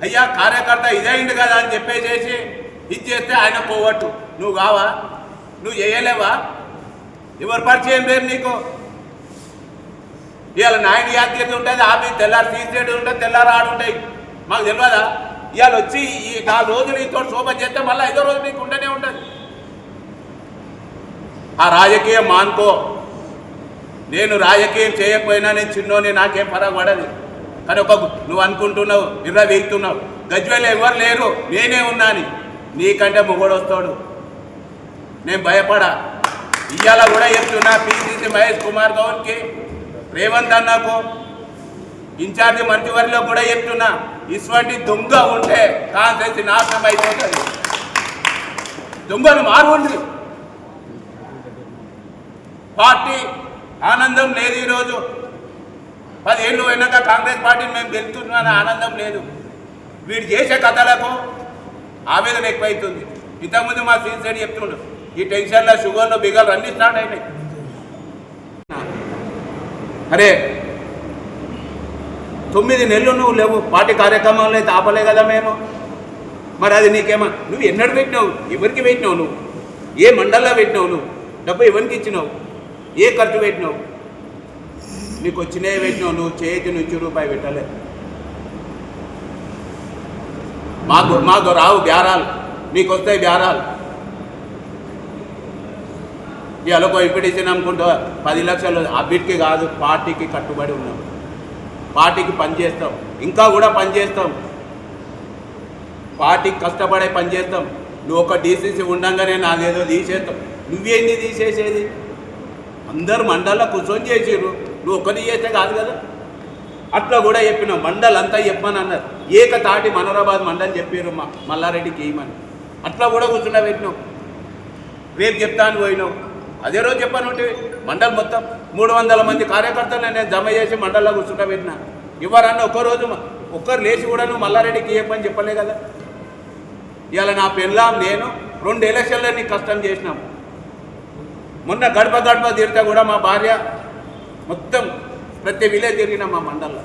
Speaker 4: అయ్యా కార్యకర్త ఇదైంది కదా అని చెప్పేసేసి ఇది చేస్తే ఆయన పోవట్టు. నువ్వు కావా? నువ్వు చేయలేవా? ఎవరు పరిచయం పేరు నీకు? ఇవాళ నాయన యాత్ర ఉంటుంది, ఆఫీస్ తెల్లారి సీసీటీ ఉంటుంది, తెల్లారి ఆడుంటాయి. మాకు తెలియదా? ఇవాళ వచ్చి ఈ 4 రోజులు నీతో శోభ చేస్తే మళ్ళీ 5వ రోజు నీకు ఉండనే ఉండదు. ఆ రాజకీయం మానుకో. నేను రాజకీయం చేయకపోయినా నేను చిన్నోని, నాకేం పడదు. కానీ నువ్వు అనుకుంటున్నావు, నిర్వహిస్తున్నావు, గజ్వేల్ ఎవరు లేరు, నేనే ఉన్నాను, నీకంటే మొగోడు వస్తాడు. నేను భయపడా. ఇవాళ కూడా చెప్తున్నా, పిసిసి మహేష్ కుమార్ గౌడ్కి, రేవంత్ అన్నకు, ఇన్ఛార్జి మంత్రివర్లో కూడా చెప్తున్నా, ఇటువంటి దొంగ ఉంటే కాన్సెన్స్ నాశనం అయిపోతుంది. దొంగను మారుంది. పార్టీ ఆనందం లేదు. ఈరోజు 10 ఏళ్ళు అయినాక కాంగ్రెస్ పార్టీని మేము గెలుస్తున్నామని ఆనందం లేదు. వీడు చేసే కథలకు ఆవేదన ఎక్కువైతుంది. ఇంతకుముందు మా సీనియర్ చెప్తుండ్రు, ఈ టెన్షన్లో షుగర్లు బిగర్లు అన్నీ స్టార్ట్ అయినాయి. అరే 9 నెలలు నువ్వు లేవు, పార్టీ కార్యక్రమాలు అయితే ఆపలే కదా మేము. మరి అది నీకేమో, నువ్వు ఎన్నడు పెట్టినావు, ఎవరికి పెట్టినావు, నువ్వు ఏ మండల్లో పెట్టినావు, నువ్వు డబ్బు ఎవరికి ఇచ్చినావు, ఏ ఖర్చు పెట్టినావు, నీకు వచ్చినవి పెట్టినావు, నువ్వు చేతి నుంచి రూపాయి పెట్టలే. మాకు రావు బేరాలు, నీకు వస్తాయి బేరాలు. ఇవాళ ఎంపీటీసీని అనుకుంటా 10 లక్షలు అభివృద్ధికి కాదు, పార్టీకి కట్టుబడి ఉన్నాం, పార్టీకి పనిచేస్తాం, ఇంకా కూడా పనిచేస్తాం, పార్టీకి కష్టపడే పనిచేస్తాం. నువ్వు ఒక డీసీసీ ఉండగానే నాదేదో తీసేస్తాం. నువ్వేంది తీసేసేది? అందరు మండల్లో కూర్చొని చేసిర్రు, నువ్వు ఒకటి చేస్తే కాదు కదా. అట్లా కూడా చెప్పినావు, మండల్ అంతా చెప్పమని అన్నారు. ఏకతాటి మనోరాబాద్ మండలి చెప్పారు మల్లారెడ్డికి వేయమని. అట్లా కూడా కూర్చున్నా పెట్టినావు. రేపు చెప్తాను పోయినావు, అదే రోజు చెప్పాను. మండల్ మొత్తం 300 మంది కార్యకర్తలు నేను జమ చేసి మండల్లో కూర్చుంటా పెట్టినా. ఎవరన్నా ఒక్కరోజు ఒక్కరు లేచి కూడా నువ్వు మల్లారెడ్డికి వేయమని చెప్పలే కదా. ఇవాళ నా పెళ్ళాం నేను 2 ఎలక్షన్లో నీకు కష్టం చేసినాం. మొన్న గడప తిరిగితే కూడా మా భార్య మొత్తం ప్రతి విలేజ్ తిరిగినాం మా మండల్లో.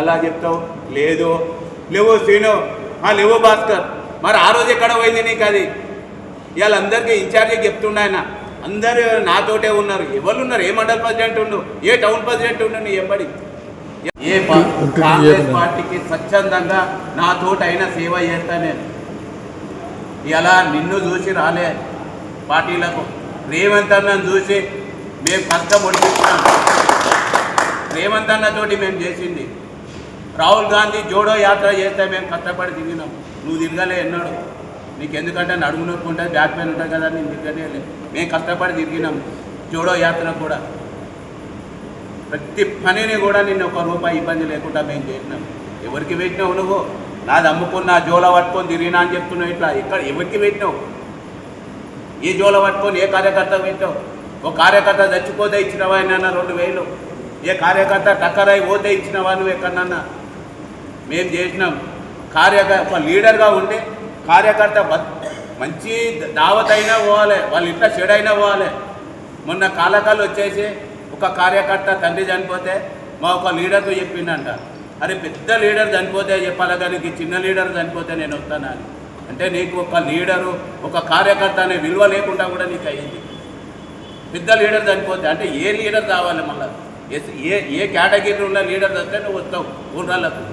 Speaker 4: ఎలా చెప్తావు? లేవు శ్రీను, లేవు భాస్కర్. మరి ఆ రోజు ఎక్కడ పోయింది నీకు అది? ఇవాళ అందరికీ ఇన్ఛార్జికి చెప్తుండే ఆయన, అందరూ నాతోటే ఉన్నారు. ఎవరు ఉన్నారు? ఏ మండల్ ప్రెసిడెంట్ ఉండు, ఏ టౌన్ ప్రెసిడెంట్ ఉండు, నీ ఎంబడి ఏ కాంగ్రెస్ పార్టీకి స్వచ్ఛందంగా నాతోటి అయినా సేవ చేస్తా నేను. ఇలా నిన్ను చూసి రాలే పార్టీలకు, రేవంత్ అన్నను చూసి మేము కష్టం ఒడిపిస్తున్నాం. రేవంత్ అన్నతోటి మేము చేసింది. రాహుల్ గాంధీ జోడో యాత్ర చేస్తే మేము కష్టపడి తిరిగినాం. నువ్వు తిరగలే ఎన్నాడు. నీకు ఎందుకంటే నడుము నొప్పి ఉంటుంది, బ్యాక్ పెయిన్ ఉంటుంది కదా, నేను తిరగలే. మేము కష్టపడి తిరిగినాం జోడో యాత్ర కూడా. ప్రతి పనిని కూడా నిన్ను 1 రూపాయి ఇబ్బంది లేకుండా మేము చేసినాం. ఎవరికి పెట్టినావు నువ్వు? నాది అమ్ముకున్న జోల పట్టుకొని తిరిగినా అని చెప్తున్నావు. ఇట్లా ఇక్కడ ఎవరికి పెట్టినావు? ఏ జోల పట్టుకొని ఏ కార్యకర్త పెట్టావు? ఒక కార్యకర్త చచ్చిపోతే ఇచ్చినవా అన్న 2000? ఏ కార్యకర్త టక్కరై పోతే ఇచ్చినవా నువ్వు ఎక్కడన్నా? మేము చేసినాం. ఒక లీడర్గా ఉండి కార్యకర్త మంచి దావత్ అయినా పోవాలి, వాళ్ళ ఇంట్లో చెడు అయినా పోవాలి. మొన్న కాలకాలు వచ్చేసి ఒక కార్యకర్త తండ్రి చనిపోతే మా ఒక లీడర్తో చెప్పిండంట, అరే పెద్ద లీడర్ చనిపోతే చెప్పాలి కానీ చిన్న లీడర్ చనిపోతే నేను వస్తానని. అంటే నీకు ఒక లీడరు, ఒక కార్యకర్త అనే విలువ లేకుండా కూడా నీకు అయ్యింది. పెద్ద లీడర్ చనిపోతే అంటే ఏ లీడర్ కావాలి? మళ్ళీ ఏ కేటగిరీలో ఉన్న లీడర్ వస్తే నువ్వు వస్తావు ఊళ్ళకు.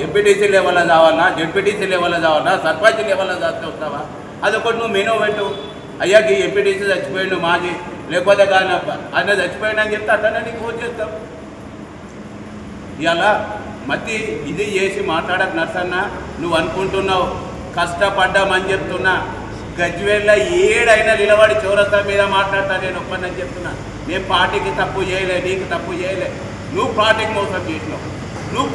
Speaker 4: ఎంపీటీసీ లెవెల్లో కావాలన్నా, జెడ్పీటీసీ లెవెల్లో కావాలన్నా, సర్పంచ్ లెవెల్లో చేస్తే వస్తావా? అదొకటి నువ్వు మెనూ పెట్టు. అయ్యాకి ఎంపీటీసీ చచ్చిపోయిండు మాజీ, లేకపోతే కానీ ఆయన చచ్చిపోయిండు అని చెప్తే అట్లనే నీకు ఫోన్ చేస్తాం. ఇలా మధ్య ఇది చేసి మాట్లాడక నర్సన్న, నువ్వు అనుకుంటున్నావు కష్టపడ్డామని చెప్తున్నా. గజ్వేల్లో ఏడైనా నిలబడి చౌరస్తా మీద మాట్లాడతా నేను ఒక్కనని చెప్తున్నా. మేము పార్టీకి తప్పు చేయలే, నీకు తప్పు చేయలే. నువ్వు పార్టీకి మోసం చేసినావు. నువ్వు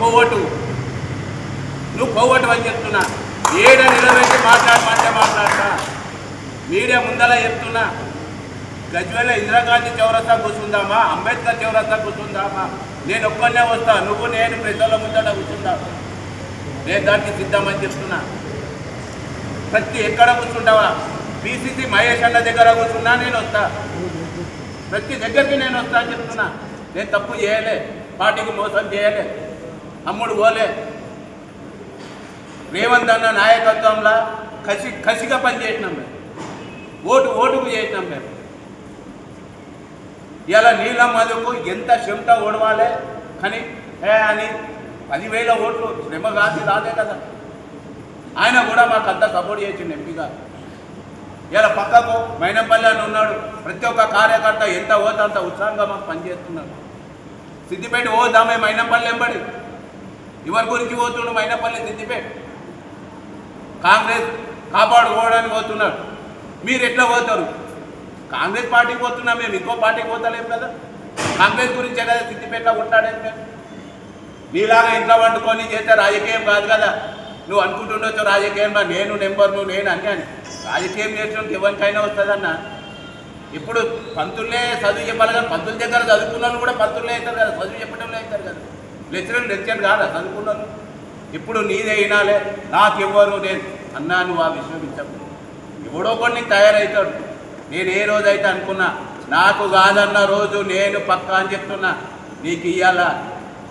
Speaker 4: కోవటు అని చెప్తున్నా. ఏడ నిలబెట్టి మాట్లాడమంటే మాట్లాడతా. మీడియా ముందలా చెప్తున్నా. గజ్వేల్లో ఇందిరాగాంధీ చౌరస్తా కూర్చుందామా, అంబేద్కర్ చౌరస్తా కూర్చుందామా? నేను ఒక్కనే వస్తా, నువ్వు నేను ప్రజల ముందట కూర్చుంటా. నేను దానికి సిద్ధమని చెప్తున్నా. ప్రతి ఎక్కడ కూర్చుంటావా? పిసిసి మహేష్ అన్న దగ్గర కూర్చున్నా నేను వస్తా. ప్రతి దగ్గరికి నేను వస్తా అని చెప్తున్నా. నేను తప్పు చేయలే, పార్టీకి మోసం చేయలే, అమ్ముడు పోలే. రేవంత్ అన్న నాయకత్వంలో కసిగా పనిచేసినాం మేము. ఓటుకు చేసినాం మేము. ఇలా నీళ్ళ మధుకు ఎంత చెమట ఓడవాలి కానీ అని 10,000 ఓట్లు శ్రమ కాసి రాలే కదా. ఆయన కూడా మాకు అంతా సపోర్ట్ చేసిండు ఎంపీగా. ఇలా పక్కకు మైనంపల్లి అని ఉన్నాడు. ప్రతి ఒక్క కార్యకర్త ఎంత పోతే అంత ఉత్సాహంగా మాకు పనిచేస్తున్నాడు. సిద్దిపేట పోదామే మైనంపల్లి ఎంబడి ఎవరి గురించి పోతున్నాడు మైనంపల్లి సిద్దిపేట కాంగ్రెస్ కాపాడుకోవడానికి పోతున్నాడు. మీరు ఎట్లా పోతారు? కాంగ్రెస్ పార్టీకి పోతున్నా, మేము ఇంకో పార్టీకి పోతలేము కదా. కాంగ్రెస్ గురించే కదా సిద్దిపేట కొట్టాడేది. మేము నీలాగా ఇంట్లో వండుకొని చేస్తే రాజకీయం కాదు కదా. నువ్వు అనుకుంటుండొచ్చు రాజకీయంలో నేను నెంబర్ నేను అని. రాజకీయం చేసినట్టు ఎవరికైనా వస్తుందన్న. ఇప్పుడు పంతులే చదువు చెప్పాలి కదా. పంతుల దగ్గర చదువుకున్న వాళ్ళు కూడా పంతులే అవుతారు కదా, చదువు చెప్పడంలో అవుతారు కదా. లెక్చర్ కాదా చదువుకున్నారు. ఇప్పుడు నీదే వినాలే, నాకెవ్వరు నేను అన్నా. నువ్వు ఆ విషయం ఇచ్చావు, ఎవడో కొన్ని తయారవుతాడు. నేను ఏ రోజైతే అనుకున్నా నాకు కాదన్న రోజు నేను పక్కా అని చెప్తున్నా. నీకు ఇవ్వాల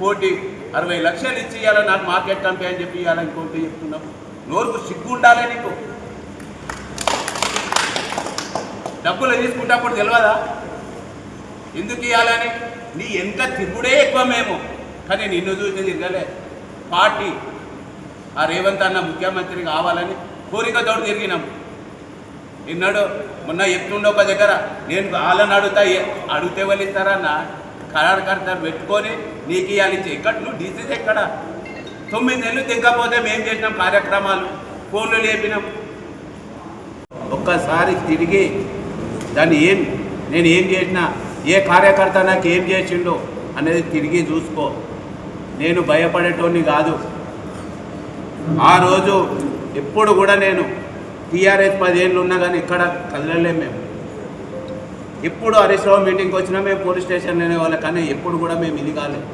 Speaker 4: 1,60 లక్షలు ఇచ్చి ఇవ్వాలా నాకు మార్కెట్ కమిటీ అని చెప్పి ఇవ్వాలని ఇంకోటి చెప్తున్నావు. నోరుకు సిగ్గు ఉండాలి నీకు. డబ్బులు తీసుకుంటప్పుడు తెలియదా ఎందుకు ఇవ్వాలని? నీ ఎంత తిరుగుడే ఎక్కువ మేము, కానీ నిన్ను చూసి తిరగలే. పార్టీ ఆ రేవంత్ అన్న ముఖ్యమంత్రి కావాలని కోరికతో తిరిగినాం. నిన్నడు మొన్న చెప్తుండే ఒక దగ్గర, నేను వాళ్ళని అడిగితే వాళ్ళు ఇస్తారన్న. కార్యకర్తలు పెట్టుకొని నీకు ఇవ్వాలి ఇచ్చి ఎక్కడ నువ్వు డిసీజ్ ఎక్కడ? 9 నెలలు దిగకపోతే మేము చేసినాం కార్యక్రమాలు, ఫోన్లు లేపినాం. ఒక్కసారి తిరిగి దాన్ని నేను ఏం చేసినా, ఏ కార్యకర్త నాకు ఏం చేసిండో అనేది తిరిగి చూసుకో. నేను భయపడేటోని కాదు. ఆ రోజు ఎప్పుడు కూడా నేను టీఆర్ఎస్ 10 ఏళ్ళు ఉన్నా కానీ ఇక్కడ కదలలేము మేము. ఎప్పుడు హరీష్ రావు మీటింగ్కి వచ్చినా మేము పోలీస్ స్టేషన్ అనేవాళ్ళ, కానీ ఎప్పుడు కూడా మేము ఇది కాలేదు.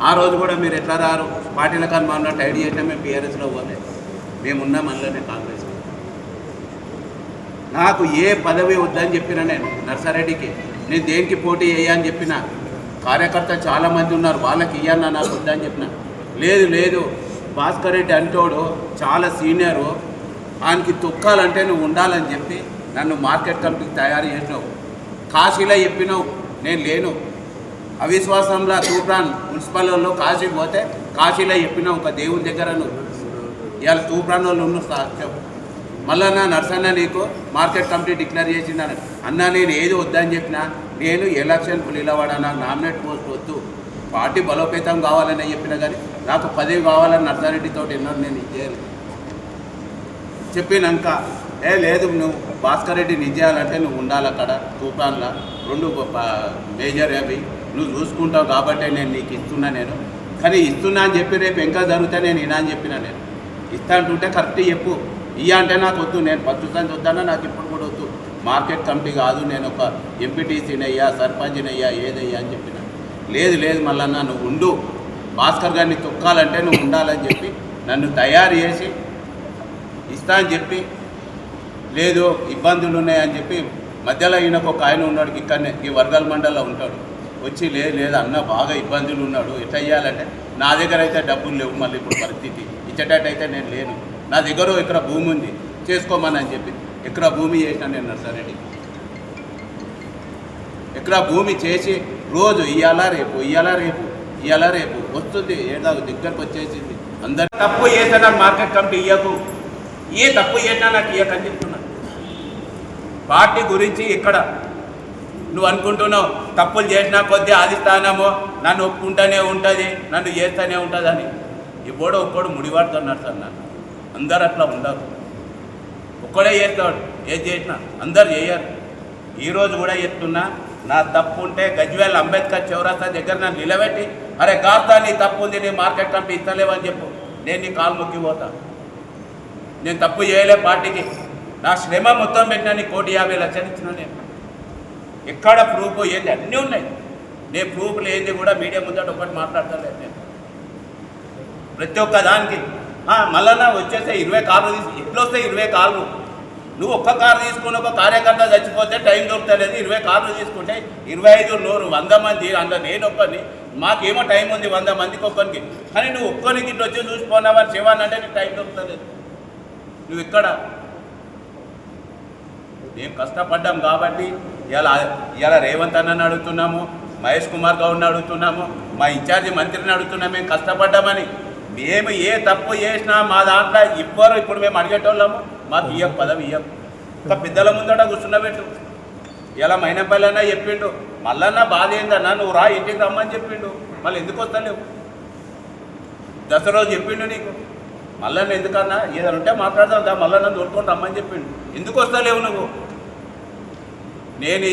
Speaker 4: ఆ రోజు కూడా మీరు ఎట్లా రారు పార్టీల కానీ మాట్లాడి ఐడి చేసినా మేము టీఆర్ఎస్లో పోలేదు. మేము ఉన్నాం అందులోనే కాంగ్రెస్. నాకు ఏ పదవి వద్దని చెప్పిన నేను నర్సారెడ్డికి, నేను దేనికి పోటీ వేయని చెప్పిన. కార్యకర్త చాలామంది ఉన్నారు, వాళ్ళకి ఇవ్వన్నా నాకు వద్దని చెప్పిన. లేదు భాస్కర్ రెడ్డి అంటోడు చాలా సీనియరు, ఆయనకి తొక్కాలంటే నువ్వు ఉండాలని చెప్పి నన్ను మార్కెట్ కమిటీకి తయారు చేసినావు. కాశీలో చెప్పినావు, నేను లేను. అవిశ్వాసంలో తూప్రాన్ మున్సిపల్ వాళ్ళు కాశీకి పోతే కాశీలో చెప్పినావు ఒక దేవుని దగ్గర. నువ్వు ఇవాళ తూప్రాన్ వాళ్ళు ఉన్న సాక్ష్యం. మళ్ళా నా నర్సన్న నీకు మార్కెట్ కమిటీ డిక్లేర్ చేసిందని అన్నా. నేను ఏది వద్దని చెప్పినా, నేను ఎలక్షన్కు నిలబడా, నాకు నామినేట్ పోస్ట్ వద్దు, పార్టీ బలోపేతం కావాలని చెప్పినా, కానీ నాకు పదవి కావాలని నర్సారెడ్డితో ఎన్నో నేను ఇచ్చేయాలి చెప్పినాక, లేదు నువ్వు భాస్కర్ రెడ్డి నిజేయాలంటే నువ్వు ఉండాలి అక్కడ తూప్రాన్లో. 2 మేజర్ అవి నువ్వు చూసుకుంటావు కాబట్టి నేను నీకు ఇస్తున్నా. నేను కానీ ఇస్తున్నా అని చెప్పి రేపు ఇంకా జరిగితే నేను ఇనా అని చెప్పినా. నేను ఇస్తా అంటుంటే కరెక్ట్ చెప్పు. అంటే నాకు వద్దు, నేను పచ్చుతాను వద్దన్నా, నాకు ఇప్పుడు కూడా వద్దు. మార్కెట్ కమిటీ కాదు, నేను ఒక ఎంపీటీసీనయ్యా, సర్పంచ్నయ్యా, ఏదయ్యా అని చెప్పిన. లేదు మళ్ళన్నా నువ్వు ఉండు, భాస్కర్ గారిని తొక్కాలంటే నువ్వు ఉండాలని చెప్పి నన్ను తయారు చేసి ఇస్తా అని చెప్పి, లేదు ఇబ్బందులు ఉన్నాయని చెప్పి మధ్యలో ఈయనకు ఒక ఆయన ఉన్నాడు ఇక్కడనే, ఈ వర్గాల మండలంలో ఉంటాడు. వచ్చి లేదు అన్న బాగా ఇబ్బందులు ఉన్నాడు, ఎట్లా చేయాలంటే నా దగ్గర అయితే డబ్బులు లేవు, మళ్ళీ ఇప్పుడు పరిస్థితి ఇచ్చేటట్టయితే నేను లేను, నా దగ్గర ఇక్కడ భూమి ఉంది చేసుకోమని అని చెప్పి ఇక్కడ భూమి చేసిన నేను నర్సారెడ్డి. ఇక్కడ భూమి చేసి రోజు ఇయ్యాలా రేపు వస్తుంది, ఏదో దగ్గరకు వచ్చేసింది. అందరు తప్పు చేస్తే నాకు మార్కెట్ కమిటీ ఇయ్యకు, ఏ తప్పు చేసినా నాకు ఇయ్యకని చెప్తున్నా. పార్టీ గురించి ఇక్కడ నువ్వు అనుకుంటున్నావు తప్పులు చేసినా కొద్దీ ఆదిస్థానమో నన్ను ఒప్పుకుంటూనే ఉంటుంది, నన్ను చేస్తూనే ఉంటుంది అని. ఒక్కడు ముడిపడుతున్నాడు సార్. నన్ను అందరు అట్లా ఉండరు, ఒక్కడే చేస్తాడు. ఏది చేసినా అందరు చేయరు. ఈరోజు కూడా చెప్తున్నా, నా తప్పు ఉంటే గజ్వేల్ అంబేద్కర్ చౌరస్తా దగ్గర నన్ను నిలబెట్టి, అరే కాస్తా నీ తప్పు ఉంది, నీ మార్కెట్ కమిటీ ఇస్తలేవని చెప్పు, నేను నీ కాలు మొక్కిపోతా. నేను తప్పు చేయలే పార్టీకి, నా శ్రమ మొత్తం పెట్టినా నీ 1,50 లక్షలు ఇచ్చిన. నేను ఎక్కడ ప్రూఫ్ ఏంది అన్నీ ఉన్నాయి. నేను ప్రూఫ్లు ఏంది కూడా మీడియా ముందట ఒకటి మాట్లాడతలేదు. నేను ప్రతి ఒక్క దానికి మళ్ళా వచ్చేస్తే 20 కార్లు ఎట్లా వస్తాయి? 20 కార్లు నువ్వు ఒక్క కారు తీసుకుని ఒక కార్యకర్త చచ్చిపోతే టైం దొరుకుతలేదు. 20 కార్లు తీసుకుంటే 25 100 మంది, అందులో నేను ఒక్కరిని, మాకేమో టైం ఉంది 100 మందికి ఒక్కరికి. కానీ నువ్వు ఒక్కరికి ఇట్లా వచ్చి చూసిపోయినావని శివాన్ అంటే నీకు టైం దొరుకుతలేదు. నువ్వు ఇక్కడ మేము కష్టపడ్డాం కాబట్టి ఇవాళ రేవంత్ అన్నని అడుగుతున్నాము, మహేష్ కుమార్ గౌడ్ని అడుగుతున్నాము, మా ఇన్ఛార్జి మంత్రిని అడుగుతున్నాము. మేము కష్టపడ్డామని మేము ఏ తప్పు చేసినా మా దాంట్లో ఇవ్వరు. ఇప్పుడు మేము అడిగేటోళ్ళము, మాకు ఇయ్యం పదవి ఇయ్యం. ఇంకా పెద్దల ముందట కూర్చున్నబెట్టు. ఇలా మైనపల్లి అన్న చెప్పిండు, మళ్ళన్నా బాధ ఏందన్నా నువ్వు రా ఇంటికి రమ్మని చెప్పిండు. మళ్ళీ ఎందుకు వస్తలేవు? దసరా రోజు చెప్పిండు నీకు, మళ్ళీ ఎందుకన్నా ఏదైనా ఉంటే మాట్లాడదాం దా, మళ్ళీ నన్ను తోడుకొని రమ్మని చెప్పిండు. ఎందుకు వస్తలేవు నువ్వు? నేను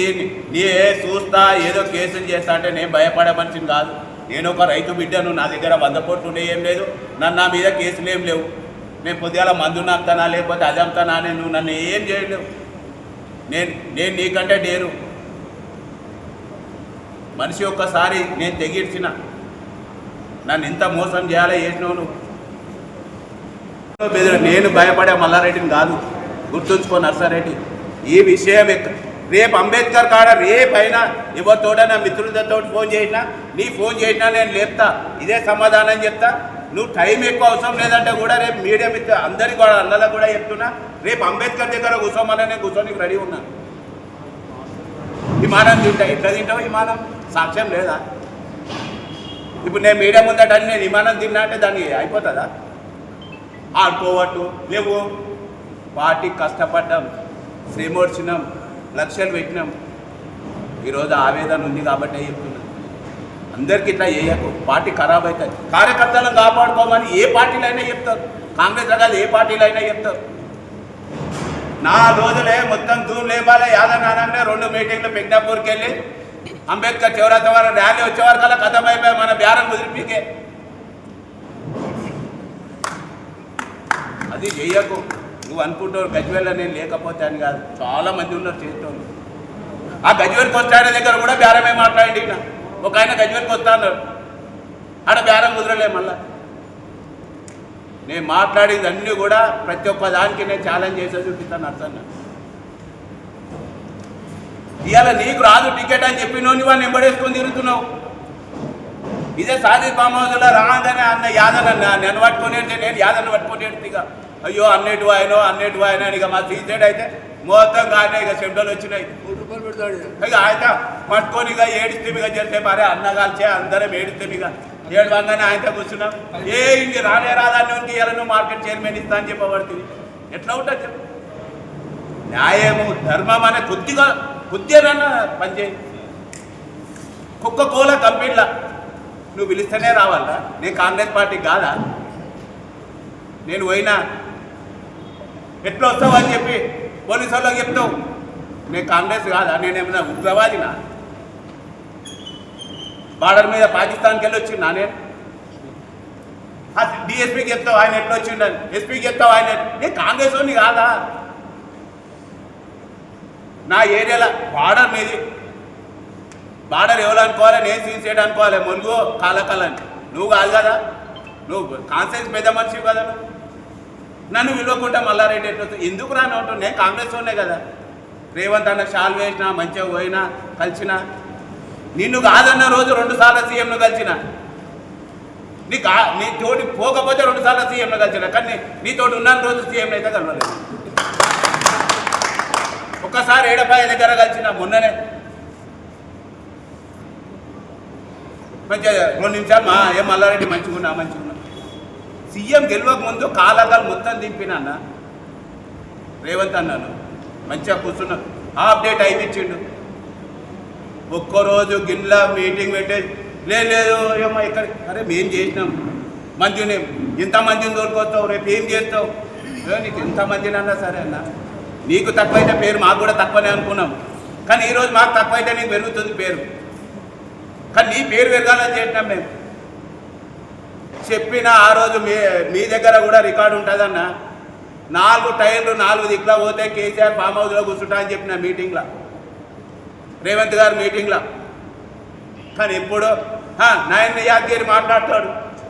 Speaker 4: నీ చూస్తా ఏదో కేసులు చేస్తా అంటే నేను భయపడే మనిషిని కాదు. నేను ఒక రైతు బిడ్డను, నా దగ్గర 100 కోట్లు ఉండే ఏం లేదు, నా మీద కేసులు ఏం లేవు. నేను పొద్దుగాల మందు నాకుతానా లేకపోతే అది అమ్ముతానా, నువ్వు నన్ను ఏం చేయలేవు. నేను నీకంటే డేరు మనిషి. ఒక్కసారి నేను తెగిడ్చిన, నన్ను ఇంత మోసం చేయాలో చేసినావు నువ్వు. నేను భయపడే మల్లారెడ్డిని కాదు, గుర్తుంచుకో నర్సారెడ్డి. ఈ విషయం రేపు అంబేద్కర్ కాడ రేపైనా ఎవరితోట నా మిత్రులతో ఫోన్ చేసినా, నీ ఫోన్ చేసినా నేను లేపుతా, ఇదే సమాధానం చెప్తా. నువ్వు టైం ఎక్కువ అవసరం లేదంటే కూడా రేపు మీడియా మిత్రులు అందరికీ కూడా అన్నలకు కూడా చెప్తున్నా, రేపు అంబేద్కర్ దగ్గర కూర్చోమని నేను కూర్చోనికి రెడీ ఉన్నాను. విమానం తింటా, ఎట్లా తింటావు విమానం? సాక్ష్యం లేదా? ఇప్పుడు నేను మీడియా ముందట నేను విమానం తిన్నా అంటే దాన్ని అయిపోతుందా? ఆడుకోవట్టు లేవు. పార్టీకి కష్టపడ్డాం, శ్రమోడ్చినాం, లక్ష్యాలు పెట్టినాం. ఈరోజు ఆవేదన ఉంది కాబట్టి చెప్తున్నాం. అందరికీ ఇట్లా చేయకు, పార్టీ ఖరాబ్ అవుతుంది. కార్యకర్తలను కాపాడుకోమని ఏ పార్టీలో అయినా చెప్తారు, కాంగ్రెస్ రకాలు ఏ పార్టీలో అయినా చెప్తారు. 4 రోజులే మొత్తం దూరం లేపాలి. యాదనానంటే 2 మీటింగ్లు పెగ్నాపూర్కి వెళ్ళి అంబేద్కర్ చౌరస్తా వారు ర్యాలీ వచ్చేవారు కల్లా కథం అయిపోయి మన బేరం కుదిరిపీకే. అది చెయ్యకు. నువ్వు అనుకుంటావు గజ్వేల్లో నేను లేకపోతే అని కాదు, చాలామంది ఉన్నారు చేస్తోళ్ళు. ఆ గజ్వేల్కి వస్తాడే దగ్గర కూడా బేరమే మాట్లాడండి. ఒక ఆయన గజ్వేల్కి వస్తా అన్నాడు, ఆడ బేరం కుదరలే. మళ్ళా నేను మాట్లాడేది అన్నీ కూడా ప్రతి ఒక్క దానికి నేను ఛాలెంజ్ చేసే చూపిస్తాను అర్థం. ఇవాళ నీకు రాదు టికెట్ అని చెప్పి నువ్వు వాళ్ళు ఎంబడేసుకొని తిరుగుతున్నావు. ఇదే సాదిక్ ఫామ్ హౌస్లో రాగానే అన్న యాదన్న నేను పట్టుకొని నేను యాదన్న పట్టుకొని ఇక అయ్యో అన్నిటి ఆయన ఇక మా సీసైడ్ అయితే మొత్తం కానీ ఇక చెడ్డలు వచ్చినాయి. ఇక ఆయన పట్టుకొని ఇక ఏడిస్తే ఇక చేస్తే మరే అన్న కాల్చే అందరం ఏడిస్తే ఇక 7 వందనే ఆయనతో కూర్చున్నాం. ఇంక రానే రాదాన్ని ఇలా నువ్వు మార్కెట్ చైర్మన్ ఇస్తా అని చెప్పబడుతుంది. ఎట్లా ఉంటుంది చెప్పు? న్యాయము ధర్మం అనే కొద్దిగానన్నా పనిచేయి. కోలా కంపెనీలా నువ్వు పిలిస్తేనే రావాలా? నేను కాంగ్రెస్ పార్టీ కాదా? నేను పోయినా ఎట్లా వస్తావు అని చెప్పి పోలీసు వాళ్ళకి చెప్తావు. నేను కాంగ్రెస్ కాదా? నేనేమన్నా ఉగ్రవాదినా? బార్డర్ మీద పాకిస్తాన్కి వెళ్ళి వచ్చిందా? నేను డిఎస్పీకి చెప్తావు ఆయన ఎట్లా వచ్చిండని, ఎస్పీకి చెప్తావు ఆయన. నేను కాంగ్రెస్ వాడిని కాదా? నా ఏరియాలో బార్డర్ మీది, బార్డర్ ఎవరు అనుకోవాలి? నేను సీసైడ్ అనుకోవాలి, ములుగు కాలకాలని. నువ్వు కాదు కదా, నువ్వు కాన్సెన్స్ పెద్ద మనిషి కదా. నువ్వు నన్ను విలువకుంటా మల్లారెడ్డి ఎట్లా ఎందుకు రాని ఉంటావు? నేను కాంగ్రెస్ ఉన్నాయి కదా. రేవంత్ అన్న షాల్ వేసినా, మంచిగా పోయినా, కలిసినా. నిన్ను కాదన్న రోజు 2 సార్లు సీఎంను కలిసిన, నీ తోటి పోకపోతే 2 సార్లు సీఎంను కలిసిన. కానీ నీతోటి ఉన్న రోజు సీఎంని అయితే కలవలేదు. ఒక్కసారి ఏడపాయ దగ్గర కలిసిన మొన్ననే మంచిగా 2 నిమిషాలు ఏం మల్లారెడ్డి మంచిగా ఉన్నా. సీఎం గెలవక ముందు కాలగాలు మొత్తం దింపినా రేవంత్ అన్నాను, మంచిగా కూర్చున్నా. అప్డేట్ అయిపించిండు. ఒక్కరోజు గిన్నెల మీటింగ్ పెట్టే లేదు ఏమో ఇక్కడ. అరే మేం చేసినాం మంచిని, ఇంతమందిని తోలుకొస్తావు, రేపు ఏం చేస్తావు? నీకు ఎంతమందిని అన్నా సరే అన్న, నీకు తక్కువైతే పేరు మాకు కూడా తక్కువనే అనుకున్నాం. కానీ ఈరోజు మాకు తక్కువైతే నీకు పెరుగుతుంది పేరు. కానీ నీ పేరు పెరగాలని చేసినాం మేము. చెప్పిన ఆ రోజు మీ దగ్గర కూడా రికార్డు ఉంటుందన్న. 4 టైర్లు 4 దిక్కులా పోతే కేసీఆర్ ఫామ్ హౌస్లో కూర్చుంటా అని చెప్పిన మీటింగ్లో, రేవంత్ గారు మీటింగ్లో. కానీ ఇప్పుడు నాయన యాదగిరి మాట్లాడతాడు